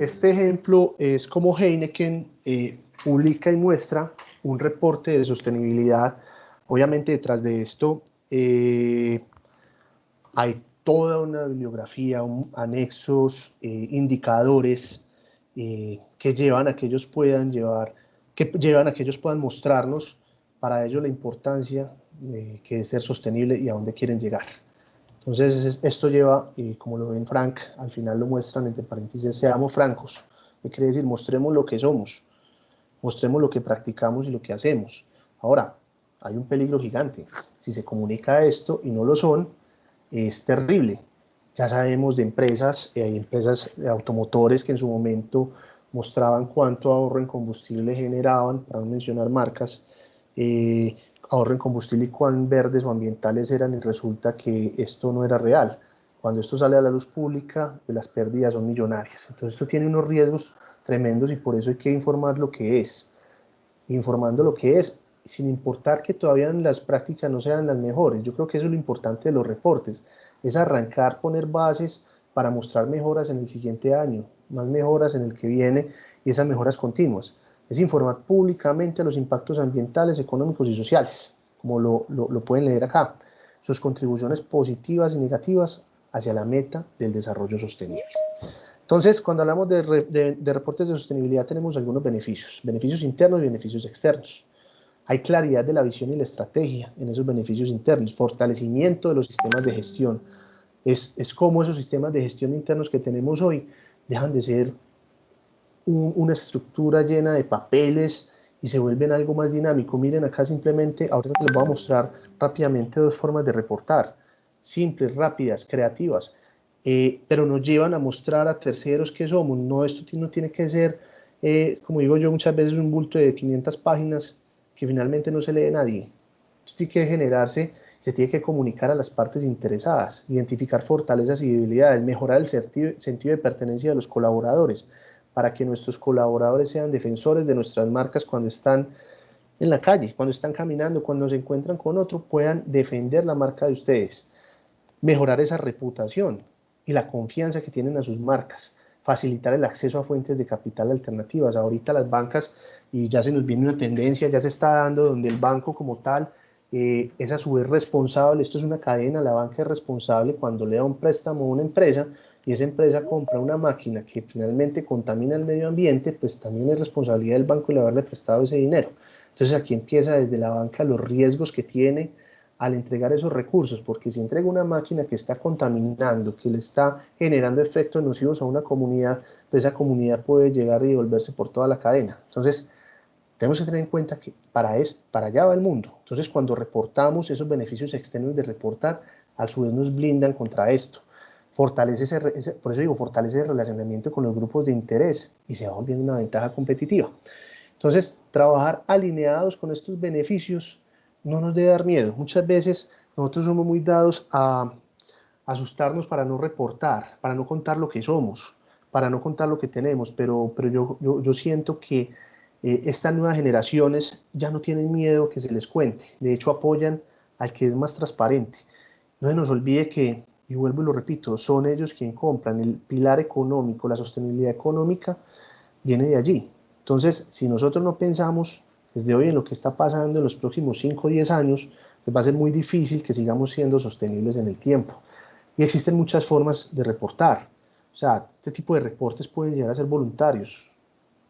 este ejemplo es como Heineken publica y muestra un reporte de sostenibilidad. Obviamente detrás de esto hay toda una bibliografía, anexos, indicadores que llevan a que ellos puedan mostrarnos para ellos la importancia que es ser sostenible y a dónde quieren llegar. Entonces esto lleva, y como lo ven Frank, al final lo muestran entre paréntesis, seamos francos, que quiere decir mostremos lo que somos, mostremos lo que practicamos y lo que hacemos. Ahora, hay un peligro gigante, si se comunica esto y no lo son, es terrible. Ya sabemos de empresas, hay empresas de automotores que en su momento mostraban cuánto ahorro en combustible generaban, para no mencionar marcas, ahorro en combustible y cuán verdes o ambientales eran, y resulta que esto no era real. Cuando esto sale a la luz pública, pues las pérdidas son millonarias. Entonces esto tiene unos riesgos tremendos y por eso hay que informar lo que es. Informando lo que es, sin importar que todavía las prácticas no sean las mejores. Yo creo que eso es lo importante de los reportes, es arrancar, poner bases para mostrar mejoras en el siguiente año, más mejoras en el que viene y esas mejoras continuas. Es informar públicamente los impactos ambientales, económicos y sociales, como lo pueden leer acá, sus contribuciones positivas y negativas hacia la meta del desarrollo sostenible. Entonces, cuando hablamos de reportes de sostenibilidad tenemos algunos beneficios internos y beneficios externos. Hay claridad de la visión y la estrategia en esos beneficios internos, fortalecimiento de los sistemas de gestión. Es como esos sistemas de gestión internos que tenemos hoy dejan de ser una estructura llena de papeles y se vuelven algo más dinámico. Miren acá simplemente, ahorita les voy a mostrar rápidamente dos formas de reportar, simples, rápidas, creativas, pero nos llevan a mostrar a terceros qué somos. No, esto no tiene que ser, como digo yo muchas veces, un bulto de 500 páginas que finalmente no se lee nadie. Esto tiene que generarse, se tiene que comunicar a las partes interesadas, identificar fortalezas y debilidades, mejorar el sentido de pertenencia de los colaboradores, para que nuestros colaboradores sean defensores de nuestras marcas cuando están en la calle, cuando están caminando, cuando se encuentran con otro, puedan defender la marca de ustedes, mejorar esa reputación y la confianza que tienen a sus marcas, facilitar el acceso a fuentes de capital alternativas. Ahorita las bancas, y ya se nos viene una tendencia, ya se está dando donde el banco como tal es a su vez responsable. Esto es una cadena, la banca es responsable cuando le da un préstamo a una empresa y esa empresa compra una máquina que finalmente contamina el medio ambiente, pues también es responsabilidad del banco el haberle prestado ese dinero. Entonces aquí empieza desde la banca los riesgos que tiene al entregar esos recursos, porque si entrega una máquina que está contaminando, que le está generando efectos nocivos a una comunidad, pues esa comunidad puede llegar y devolverse por toda la cadena. Entonces, tenemos que tener en cuenta que para allá va el mundo. Entonces, cuando reportamos esos beneficios externos de reportar, a su vez nos blindan contra esto. Fortalece por eso digo, fortalece el relacionamiento con los grupos de interés y se va volviendo una ventaja competitiva. Entonces, trabajar alineados con estos beneficios no nos debe dar miedo. Muchas veces nosotros somos muy dados a asustarnos para no reportar, para no contar lo que somos, para no contar lo que tenemos, pero yo siento que estas nuevas generaciones ya no tienen miedo que se les cuente, de hecho apoyan al que es más transparente. No se nos olvide que, y vuelvo y lo repito, son ellos quienes compran, el pilar económico, la sostenibilidad económica viene de allí. Entonces, si nosotros no pensamos desde hoy en lo que está pasando en los próximos 5 o 10 años, pues va a ser muy difícil que sigamos siendo sostenibles en el tiempo. Y existen muchas formas de reportar. O sea, este tipo de reportes pueden llegar a ser voluntarios.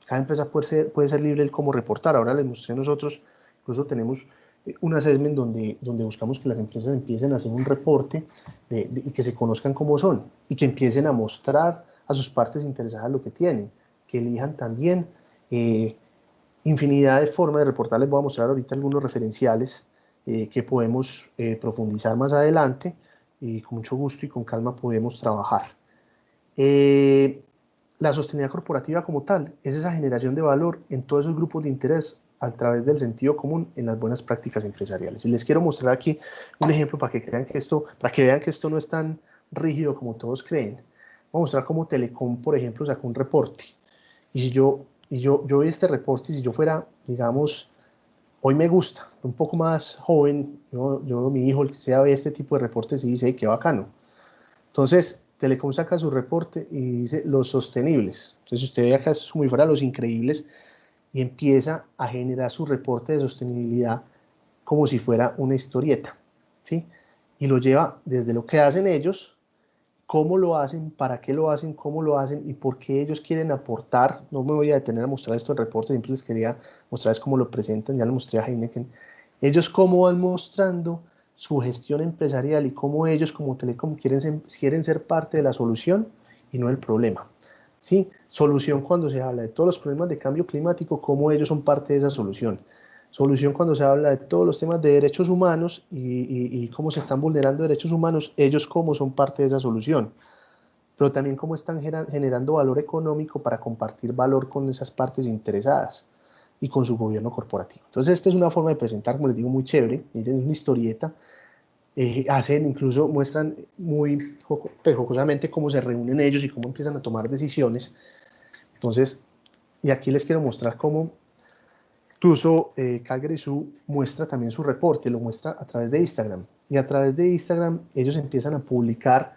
Cada empresa puede ser libre de cómo reportar. Ahora les mostré nosotros, incluso tenemos un assessment donde buscamos que las empresas empiecen a hacer un reporte y que se conozcan cómo son y que empiecen a mostrar a sus partes interesadas lo que tienen, que elijan también infinidad de formas de reportar. Les voy a mostrar ahorita algunos referenciales que podemos profundizar más adelante y con mucho gusto y con calma podemos trabajar. La sostenibilidad corporativa como tal es esa generación de valor en todos esos grupos de interés a través del sentido común en las buenas prácticas empresariales. Y les quiero mostrar aquí un ejemplo para que vean que esto no es tan rígido como todos creen. Voy a mostrar cómo Telecom, por ejemplo, sacó un reporte. Y si yo vi este reporte, si yo fuera, digamos, hoy me gusta, un poco más joven, mi hijo, el que sea, ve este tipo de reportes y dice, hey, qué bacano. Entonces, Telecom saca su reporte y dice los sostenibles. Entonces, usted ve acá, es como si fuera los increíbles, y empieza a generar su reporte de sostenibilidad como si fuera una historieta, ¿sí? y lo lleva desde lo que hacen ellos, cómo lo hacen, para qué lo hacen, cómo lo hacen y por qué ellos quieren aportar. No me voy a detener a mostrar esto en reporte, siempre les quería mostrarles cómo lo presentan, ya lo mostré a Heineken. Ellos cómo van mostrando su gestión empresarial y cómo ellos como Telecom quieren ser parte de la solución y no el problema. ¿Sí? Solución cuando se habla de todos los problemas de cambio climático, cómo ellos son parte de esa solución. Solución cuando se habla de todos los temas de derechos humanos y cómo se están vulnerando derechos humanos, ellos cómo son parte de esa solución, pero también cómo están generando valor económico para compartir valor con esas partes interesadas y con su gobierno corporativo. Entonces esta es una forma de presentar, como les digo, muy chévere, miren, es una historieta, incluso muestran muy jocosamente cómo se reúnen ellos y cómo empiezan a tomar decisiones. Entonces, y aquí les quiero mostrar cómo incluso Calgary Zoo muestra también su reporte, lo muestra a través de Instagram. Y a través de Instagram ellos empiezan a publicar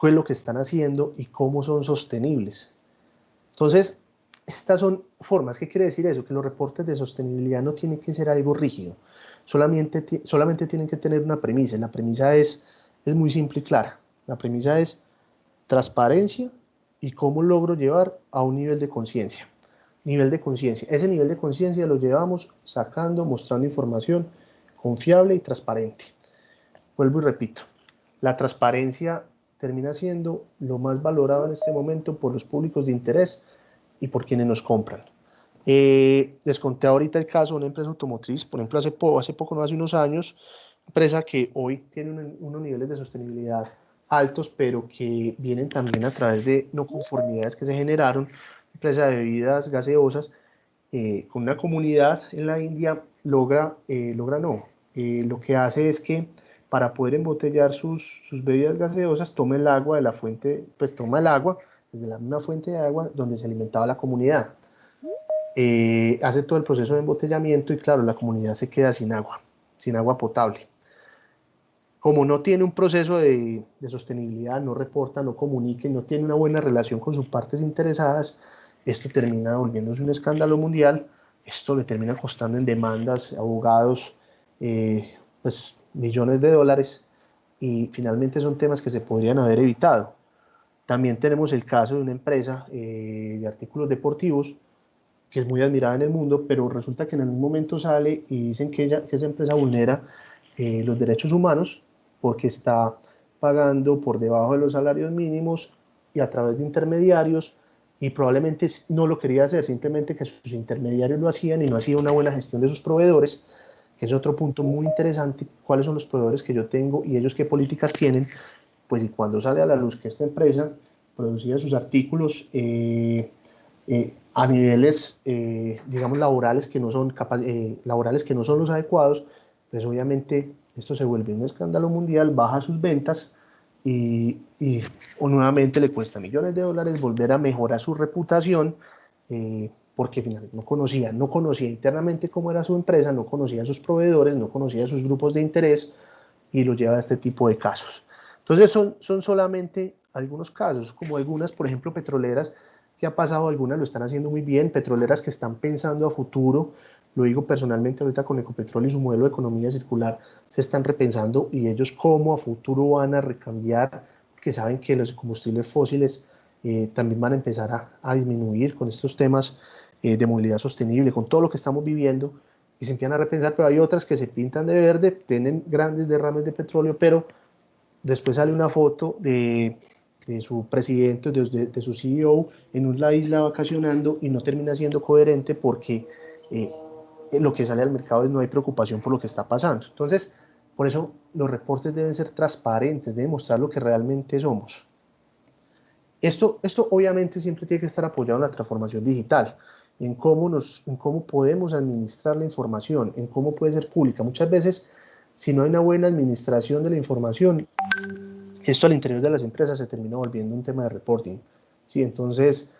qué es lo que están haciendo y cómo son sostenibles. Entonces, estas son formas. ¿Qué quiere decir eso? Que los reportes de sostenibilidad no tienen que ser algo rígido. Solamente tienen que tener una premisa. La premisa es muy simple y clara. La premisa es transparencia y cómo logro llevar a un nivel de conciencia. Nivel de conciencia. Ese nivel de conciencia lo llevamos sacando, mostrando información confiable y transparente. Vuelvo y repito, la transparencia termina siendo lo más valorado en este momento por los públicos de interés y por quienes nos compran. Les conté ahorita el caso de una empresa automotriz, por ejemplo, hace poco, no hace unos años, empresa que hoy tiene unos niveles de sostenibilidad altos, pero que vienen también a través de no conformidades que se generaron, empresa de bebidas gaseosas, con una comunidad en la India, lo que hace es que para poder embotellar sus bebidas gaseosas, toma el agua de la fuente, pues toma el agua desde la misma fuente de agua donde se alimentaba la comunidad. Hace todo el proceso de embotellamiento y claro, la comunidad se queda sin agua potable. Como no tiene un proceso de sostenibilidad, no reporta, no comunica, no tiene una buena relación con sus partes interesadas, esto termina volviéndose un escándalo mundial, esto le termina costando en demandas, abogados, pues millones de dólares y finalmente son temas que se podrían haber evitado. También tenemos el caso de una empresa de artículos deportivos que es muy admirada en el mundo, pero resulta que en algún momento sale y dicen que esa empresa vulnera los derechos humanos porque está pagando por debajo de los salarios mínimos y a través de intermediarios y probablemente no lo quería hacer, simplemente que sus intermediarios lo hacían y no hacía una buena gestión de sus proveedores, que es otro punto muy interesante, cuáles son los proveedores que yo tengo y ellos qué políticas tienen, pues y cuando sale a la luz que esta empresa producía sus artículos a niveles, digamos, laborales que no son los adecuados, pues obviamente esto se vuelve un escándalo mundial, baja sus ventas o nuevamente le cuesta millones de dólares volver a mejorar su reputación porque finalmente no conocía internamente cómo era su empresa, no conocía a sus proveedores, no conocía a sus grupos de interés y lo lleva a este tipo de casos. Entonces son solamente algunos casos, como algunas, por ejemplo, petroleras que ha pasado, algunas lo están haciendo muy bien, petroleras que están pensando a futuro, lo digo personalmente ahorita con Ecopetrol y su modelo de economía circular, se están repensando y ellos cómo a futuro van a recambiar, que saben que los combustibles fósiles también van a empezar a disminuir con estos temas de movilidad sostenible, con todo lo que estamos viviendo, y se empiezan a repensar, pero hay otras que se pintan de verde, tienen grandes derrames de petróleo, pero después sale una foto de su presidente, de su CEO en una isla vacacionando y no termina siendo coherente porque lo que sale al mercado es no hay preocupación por lo que está pasando. Entonces, por eso los reportes deben ser transparentes, deben mostrar lo que realmente somos. Esto obviamente siempre tiene que estar apoyado en la transformación digital, en cómo podemos administrar la información, en cómo puede ser pública. Muchas veces, si no hay una buena administración de la información, esto al interior de las empresas se termina volviendo un tema de reporting. ¿Sí? Entonces,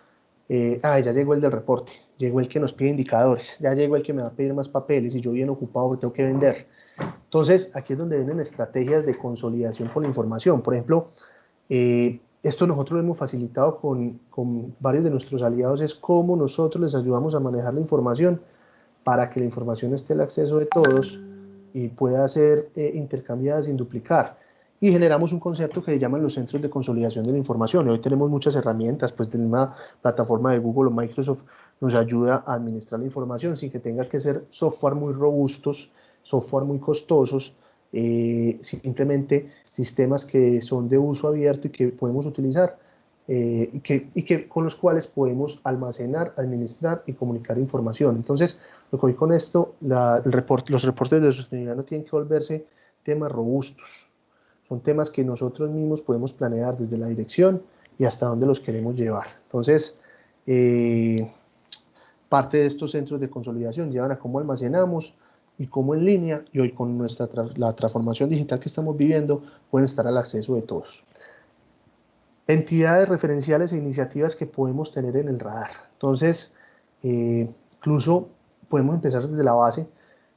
ya llegó el del reporte, llegó el que nos pide indicadores, ya llegó el que me va a pedir más papeles y yo bien ocupado porque tengo que vender. Entonces, aquí es donde vienen estrategias de consolidación con la información. Por ejemplo, esto nosotros lo hemos facilitado con varios de nuestros aliados, es cómo nosotros les ayudamos a manejar la información para que la información esté al acceso de todos y pueda ser intercambiada sin duplicar. y generamos un concepto que se llaman los centros de consolidación de la información. Y hoy tenemos muchas herramientas, pues de una plataforma de Google o Microsoft nos ayuda a administrar la información sin que tenga que ser software muy robustos, software muy costosos, simplemente sistemas que son de uso abierto y que podemos utilizar con los cuales podemos almacenar, administrar y comunicar información. Entonces, lo que hoy con esto, los reportes de sostenibilidad no tienen que volverse temas robustos, son temas que nosotros mismos podemos planear desde la dirección y hasta dónde los queremos llevar. Entonces, parte de estos centros de consolidación llevan a cómo almacenamos y cómo en línea, y hoy con la transformación digital que estamos viviendo, pueden estar al acceso de todos. Entidades referenciales e iniciativas que podemos tener en el radar. Entonces, incluso podemos empezar desde la base.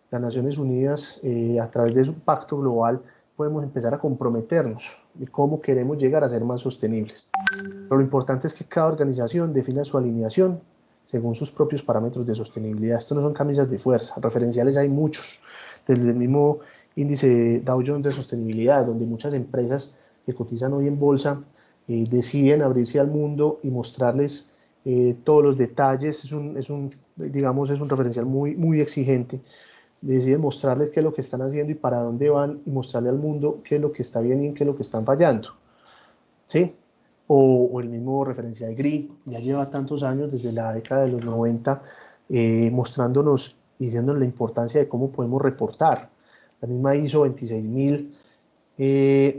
Las Naciones Unidas, a través de su pacto global, podemos empezar a comprometernos de cómo queremos llegar a ser más sostenibles. Pero lo importante es que cada organización defina su alineación según sus propios parámetros de sostenibilidad. Esto no son camisas de fuerza, referenciales hay muchos, desde el mismo índice Dow Jones de sostenibilidad, donde muchas empresas que cotizan hoy en bolsa deciden abrirse al mundo y mostrarles todos los detalles. Digamos, es un referencial muy, muy exigente. Deciden mostrarles qué es lo que están haciendo y para dónde van, y mostrarle al mundo qué es lo que está bien y en qué es lo que están fallando. ¿Sí? O el mismo referencial GRI, ya lleva tantos años, desde la década de los 90, mostrándonos y diciéndonos la importancia de cómo podemos reportar. La misma ISO 26000,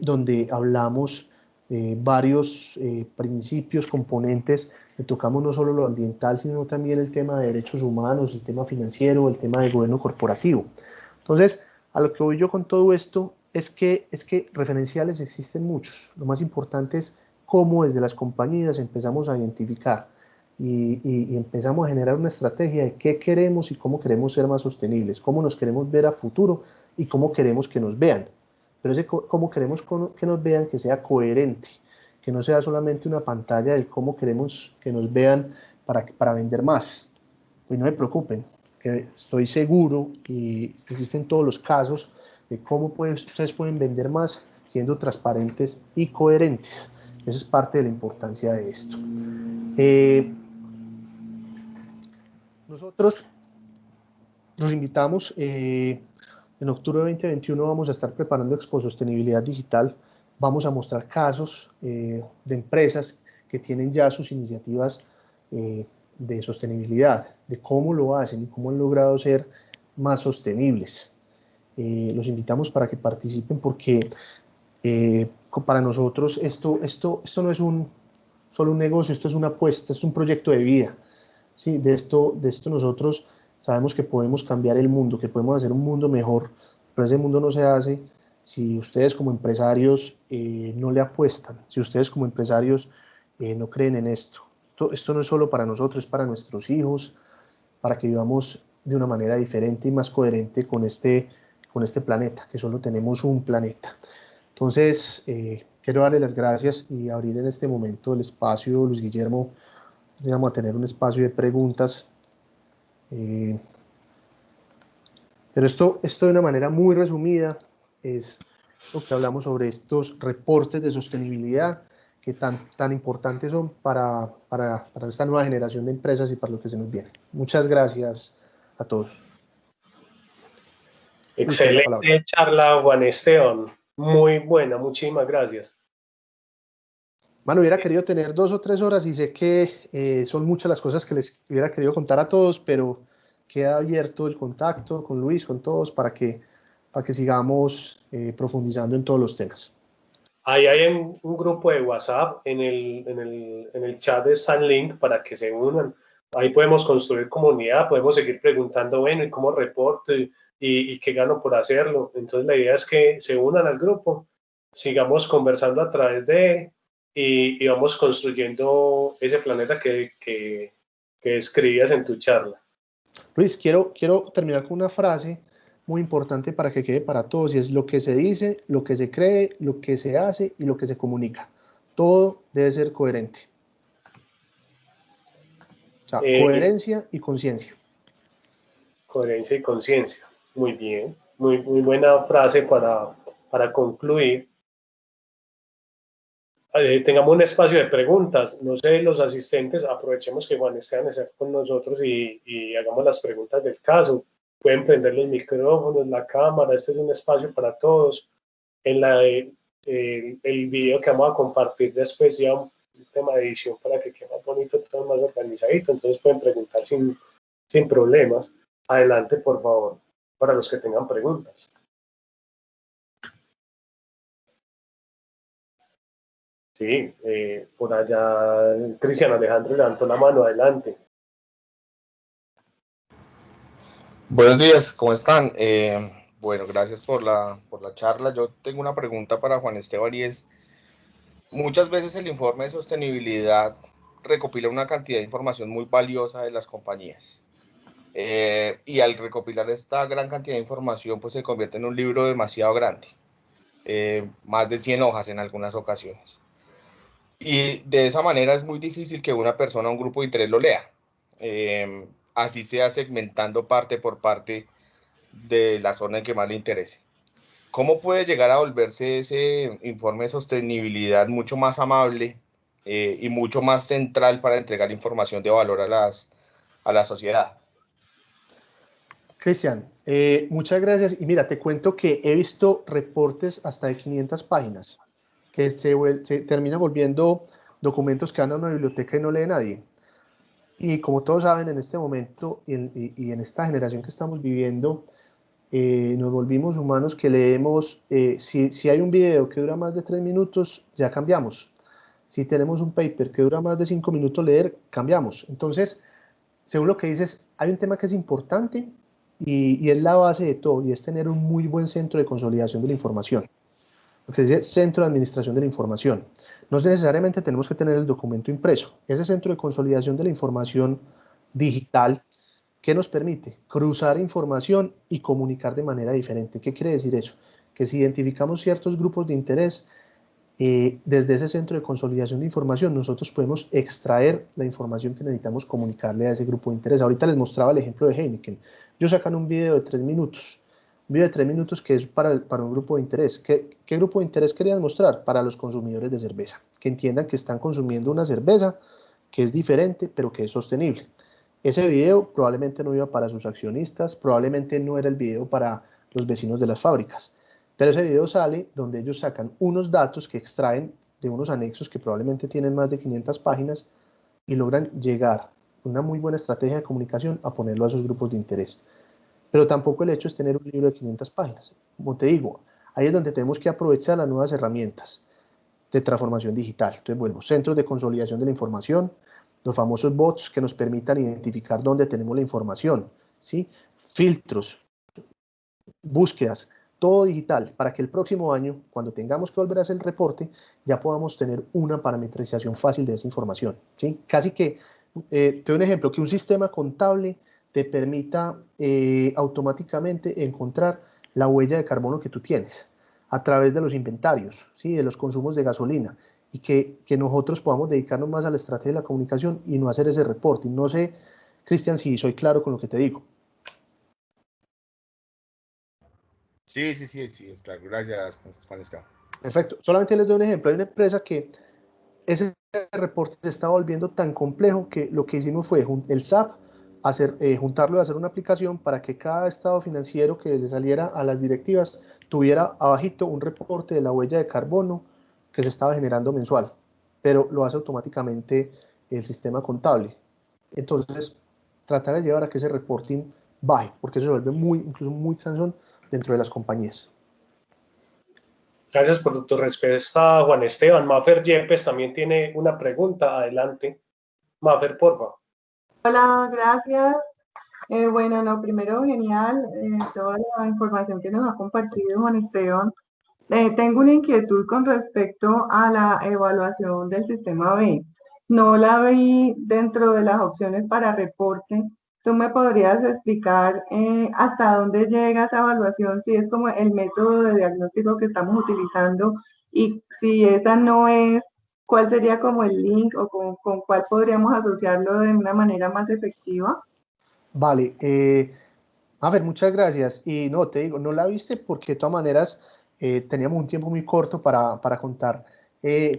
donde hablamos varios principios, componentes, que tocamos no solo lo ambiental, sino también el tema de derechos humanos, el tema financiero, el tema de gobierno corporativo. Entonces, a lo que voy yo con todo esto es que referenciales existen muchos. Lo más importante es cómo desde las compañías empezamos a identificar y empezamos a generar una estrategia de qué queremos y cómo queremos ser más sostenibles, cómo nos queremos ver a futuro y cómo queremos que nos vean. Pero ese cómo queremos que nos vean, que sea coherente, que no sea solamente una pantalla de cómo queremos que nos vean para vender más. Pues no se preocupen, que estoy seguro y existen todos los casos de cómo ustedes pueden vender más siendo transparentes y coherentes. Eso es parte de la importancia de esto. Nosotros los invitamos, en octubre de 2021 vamos a estar preparando Expo Sostenibilidad Digital. Vamos a mostrar casos de empresas que tienen ya sus iniciativas de sostenibilidad, de cómo lo hacen y cómo han logrado ser más sostenibles. Los invitamos para que participen porque para nosotros esto no es solo un negocio, esto es una apuesta, es un proyecto de vida. ¿Sí? De esto nosotros sabemos que podemos cambiar el mundo, que podemos hacer un mundo mejor, pero ese mundo no se hace si ustedes como empresarios no le apuestan, si ustedes como empresarios no creen en esto. Esto no es solo para nosotros, es para nuestros hijos, para que vivamos de una manera diferente y más coherente con este planeta, que solo tenemos un planeta. Entonces, quiero darle las gracias y abrir en este momento el espacio, Luis Guillermo. Vamos a tener un espacio de preguntas. Pero esto de una manera muy resumida es lo que hablamos sobre estos reportes de sostenibilidad que tan importantes son para esta nueva generación de empresas y para lo que se nos viene. Muchas gracias a todos. Excelente charla, Juan Esteban. Muy buena, muchísimas gracias. Mano, hubiera querido tener 2 o 3 horas y sé que son muchas las cosas que les hubiera querido contar a todos, pero queda abierto el contacto con Luis, con todos, para que sigamos profundizando en todos los temas. Ahí hay un grupo de WhatsApp en el chat de Sunlink para que se unan. Ahí podemos construir comunidad, podemos seguir preguntando, bueno, ¿y cómo reporto? ¿Y qué gano por hacerlo? Entonces la idea es que se unan al grupo, sigamos conversando a través de él y vamos construyendo ese planeta que escribías en tu charla. Luis, quiero terminar con una frase muy importante para que quede para todos, y es: lo que se dice, lo que se cree, lo que se hace y lo que se comunica. Todo debe ser coherente. O sea, coherencia y conciencia. Coherencia y conciencia. Muy bien. Muy buena frase para concluir. tengamos un espacio de preguntas. No sé, los asistentes, aprovechemos que Juan Esteban está con nosotros y hagamos las preguntas del caso. Pueden prender los micrófonos, la cámara, este es un espacio para todos. En el video que vamos a compartir después ya un tema de edición para que quede más bonito, todo más organizadito, entonces pueden preguntar sin problemas. Adelante, por favor, para los que tengan preguntas. Sí, por allá Cristian Alejandro levantó la mano, adelante. Buenos días, ¿cómo están? Bueno, gracias por la charla. Yo tengo una pregunta para Juan Esteban y es, muchas veces el informe de sostenibilidad recopila una cantidad de información muy valiosa de las compañías. Y al recopilar esta gran cantidad de información, pues se convierte en un libro demasiado grande, más de 100 hojas en algunas ocasiones. Y de esa manera es muy difícil que una persona o un grupo de interés lo lea. Así sea segmentando parte por parte de la zona en que más le interese. ¿Cómo puede llegar a volverse ese informe de sostenibilidad mucho más amable y mucho más central para entregar información de valor a la sociedad? Cristian, muchas gracias. Y mira, te cuento que he visto reportes hasta de 500 páginas que se terminan volviendo documentos que van a una biblioteca y no lee nadie. Y como todos saben, en este momento y en esta generación que estamos viviendo, nos volvimos humanos que leemos, si hay un video que dura más de 3 minutos, ya cambiamos. Si tenemos un paper que dura más de 5 minutos leer, cambiamos. Entonces, según lo que dices, hay un tema que es importante y es la base de todo, y es tener un muy buen centro de consolidación de la información. Lo que se dice centro de administración de la información. No necesariamente tenemos que tener el documento impreso. Ese centro de consolidación de la información digital, ¿qué nos permite? Cruzar información y comunicar de manera diferente. ¿Qué quiere decir eso? Que si identificamos ciertos grupos de interés, desde ese centro de consolidación de información nosotros podemos extraer la información que necesitamos comunicarle a ese grupo de interés. Ahorita les mostraba el ejemplo de Heineken. Ellos sacan un video de 3 minutos, un video de 3 minutos que es para un grupo de interés. ¿Qué grupo de interés querían mostrar? Para los consumidores de cerveza, que entiendan que están consumiendo una cerveza que es diferente, pero que es sostenible. Ese video probablemente no iba para sus accionistas, probablemente no era el video para los vecinos de las fábricas, pero ese video sale donde ellos sacan unos datos que extraen de unos anexos que probablemente tienen más de 500 páginas y logran llegar, una muy buena estrategia de comunicación, a ponerlo a esos grupos de interés. Pero tampoco el hecho es tener un libro de 500 páginas. Como te digo, ahí es donde tenemos que aprovechar las nuevas herramientas de transformación digital. Entonces, vuelvo, centros de consolidación de la información, los famosos bots que nos permitan identificar dónde tenemos la información, ¿sí? Filtros, búsquedas, todo digital, para que el próximo año, cuando tengamos que volver a hacer el reporte, ya podamos tener una parametrización fácil de esa información, ¿sí? Casi que, te doy un ejemplo, que un sistema contable te permita automáticamente encontrar la huella de carbono que tú tienes a través de los inventarios, ¿sí? De los consumos de gasolina, y que nosotros podamos dedicarnos más a la estrategia de la comunicación y no hacer ese reporte. No sé, Cristian, si soy claro con lo que te digo. Sí, es claro. Gracias, Juan Esteban. Perfecto. Solamente les doy un ejemplo. Hay una empresa que ese reporte se está volviendo tan complejo que lo que hicimos fue el SAP, juntarlo y hacer una aplicación para que cada estado financiero que le saliera a las directivas tuviera abajito un reporte de la huella de carbono que se estaba generando mensual, pero lo hace automáticamente el sistema contable. Entonces, tratar de llevar a que ese reporting baje, porque eso se vuelve incluso muy cansón dentro de las compañías. Gracias por tu respuesta, Juan Esteban. Mafer Yepes también tiene una pregunta. Adelante. Mafer, porfa. Hola, gracias. Bueno, no, primero, genial toda la información que nos ha compartido Juan Esteban. Tengo una inquietud con respecto a la evaluación del sistema B. No la vi dentro de las opciones para reporte. ¿Tú me podrías explicar hasta dónde llega esa evaluación? Si es como el método de diagnóstico que estamos utilizando, y si esa no es, ¿cuál sería como el link o con cuál podríamos asociarlo de una manera más efectiva? Vale, a ver, muchas gracias. Y no, te digo, no la viste porque de todas maneras teníamos un tiempo muy corto para contar.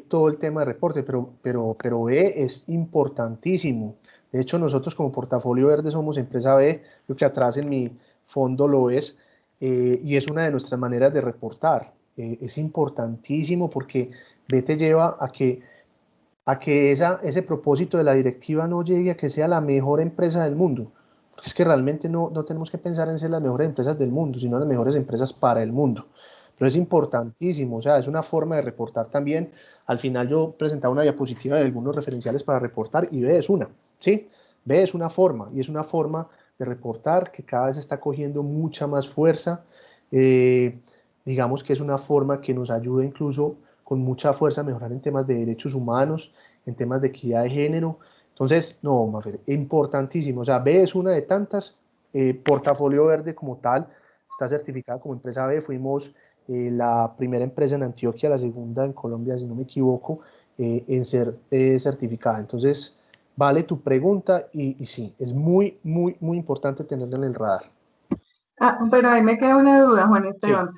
todo el tema de reporte, pero B es importantísimo. De hecho, nosotros como Portafolio Verde somos empresa B, creo que atrás en mi fondo lo es, y es una de nuestras maneras de reportar. Es importantísimo porque B te lleva a que ese propósito de la directiva no llegue a que sea la mejor empresa del mundo. Porque es que realmente no tenemos que pensar en ser las mejores empresas del mundo, sino las mejores empresas para el mundo. Pero es importantísimo, o sea, es una forma de reportar también. Al final yo presentaba una diapositiva de algunos referenciales para reportar y B es una, ¿sí? B es una forma y es una forma de reportar que cada vez está cogiendo mucha más fuerza. Digamos que es una forma que nos ayuda incluso con mucha fuerza a mejorar en temas de derechos humanos, en temas de equidad de género. Entonces, no, Mafer, importantísimo. O sea, B es una de tantas. Portafolio Verde como tal está certificada como empresa B. Fuimos la primera empresa en Antioquia, la segunda en Colombia, si no me equivoco, en ser certificada. Entonces, vale tu pregunta y sí, es muy, muy, muy importante tenerla en el radar. Pero ahí me queda una duda, Juan Sí. Esteban.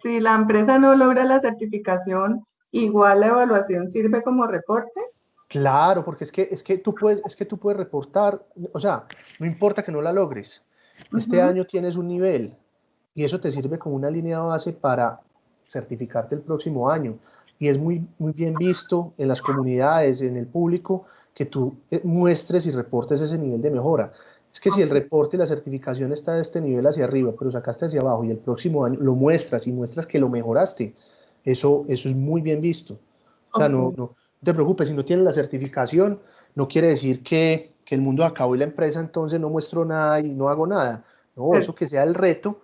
Si la empresa no logra la certificación, ¿igual la evaluación sirve como reporte? Claro, porque es que tú puedes reportar, o sea, no importa que no la logres. Este Ujú. año tienes un nivel y eso te sirve como una línea base para certificarte el próximo año. Y es muy, muy bien visto en las comunidades, en el público, que tú muestres y reportes ese nivel de mejora. Es que si el Ok, reporte y la certificación está de este nivel hacia arriba, pero sacaste hacia abajo y el próximo año lo muestras y muestras que lo mejoraste, eso es muy bien visto. O sea, ok. no te preocupes, si no tienes la certificación, no quiere decir que el mundo acabó y la empresa entonces no muestro nada y no hago nada. No, eso que sea el reto.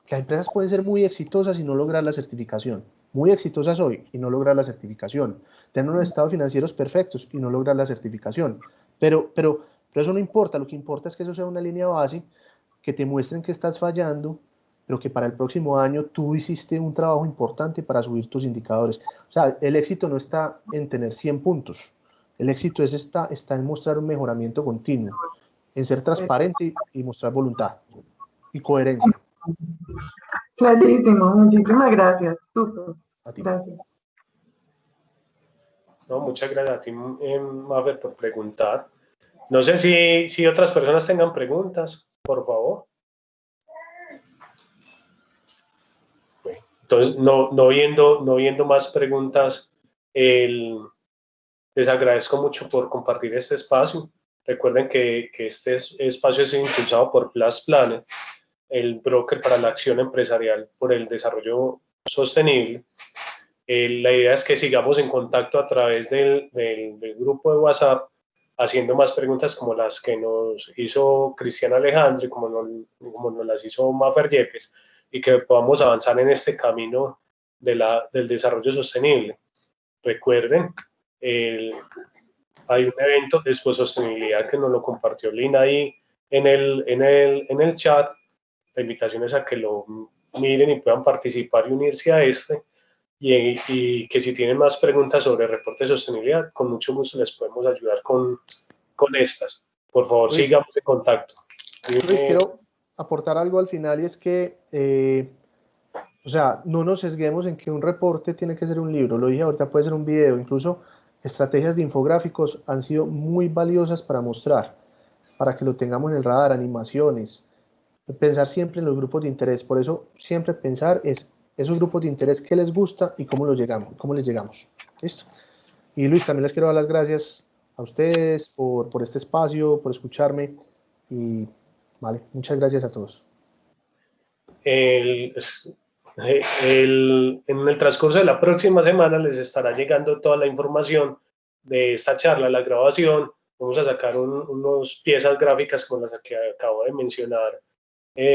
Las empresas pueden ser muy exitosas y no lograr la certificación. Muy exitosas hoy y no lograr la certificación. Tener unos estados financieros perfectos y no lograr la certificación. Pero eso no importa. Lo que importa es que eso sea una línea base, que te muestren que estás fallando, pero que para el próximo año tú hiciste un trabajo importante para subir tus indicadores. O sea, el éxito no está en tener 100 puntos. El éxito está en mostrar un mejoramiento continuo, en ser transparente y mostrar voluntad y coherencia. Clarísimo, muchísimas gracias. Súper, A ti. gracias. No, muchas gracias a ti, Mafer, por preguntar. No sé si otras personas tengan preguntas, por favor. Bueno, entonces, no viendo más preguntas, les agradezco mucho por compartir este espacio. Recuerden que este espacio es impulsado por Plus Planet, el broker para la acción empresarial por el desarrollo sostenible. La idea es que sigamos en contacto a través del grupo de WhatsApp, haciendo más preguntas como las que nos hizo Cristian Alejandro y como nos las hizo Mafer Yepes, y que podamos avanzar en este camino del desarrollo sostenible. Recuerden, hay un evento de sostenibilidad que nos lo compartió Lina ahí en el chat. La invitación es a que lo miren y puedan participar y unirse a este. Y que si tienen más preguntas sobre el reporte de sostenibilidad, con mucho gusto les podemos ayudar con estas. Por favor, Luis, sigamos en contacto. Luis, quiero aportar algo al final y es que, o sea, no nos sesguemos en que un reporte tiene que ser un libro. Lo dije ahorita, puede ser un video. Incluso estrategias de infográficos han sido muy valiosas para mostrar, para que lo tengamos en el radar, animaciones. Pensar siempre en los grupos de interés. Por eso, siempre pensar es esos grupos de interés que les gusta y cómo les llegamos. ¿Listo? Y Luis, también les quiero dar las gracias a ustedes por este espacio, por escucharme. Y vale, muchas gracias a todos. en el transcurso de la próxima semana les estará llegando toda la información de esta charla, la grabación. Vamos a sacar unas piezas gráficas como las que acabo de mencionar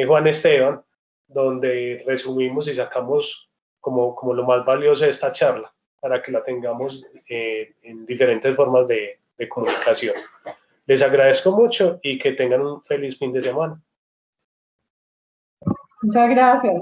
Juan Esteban, donde resumimos y sacamos como lo más valioso de esta charla para que la tengamos en diferentes formas de comunicación. Les agradezco mucho y que tengan un feliz fin de semana. Muchas gracias.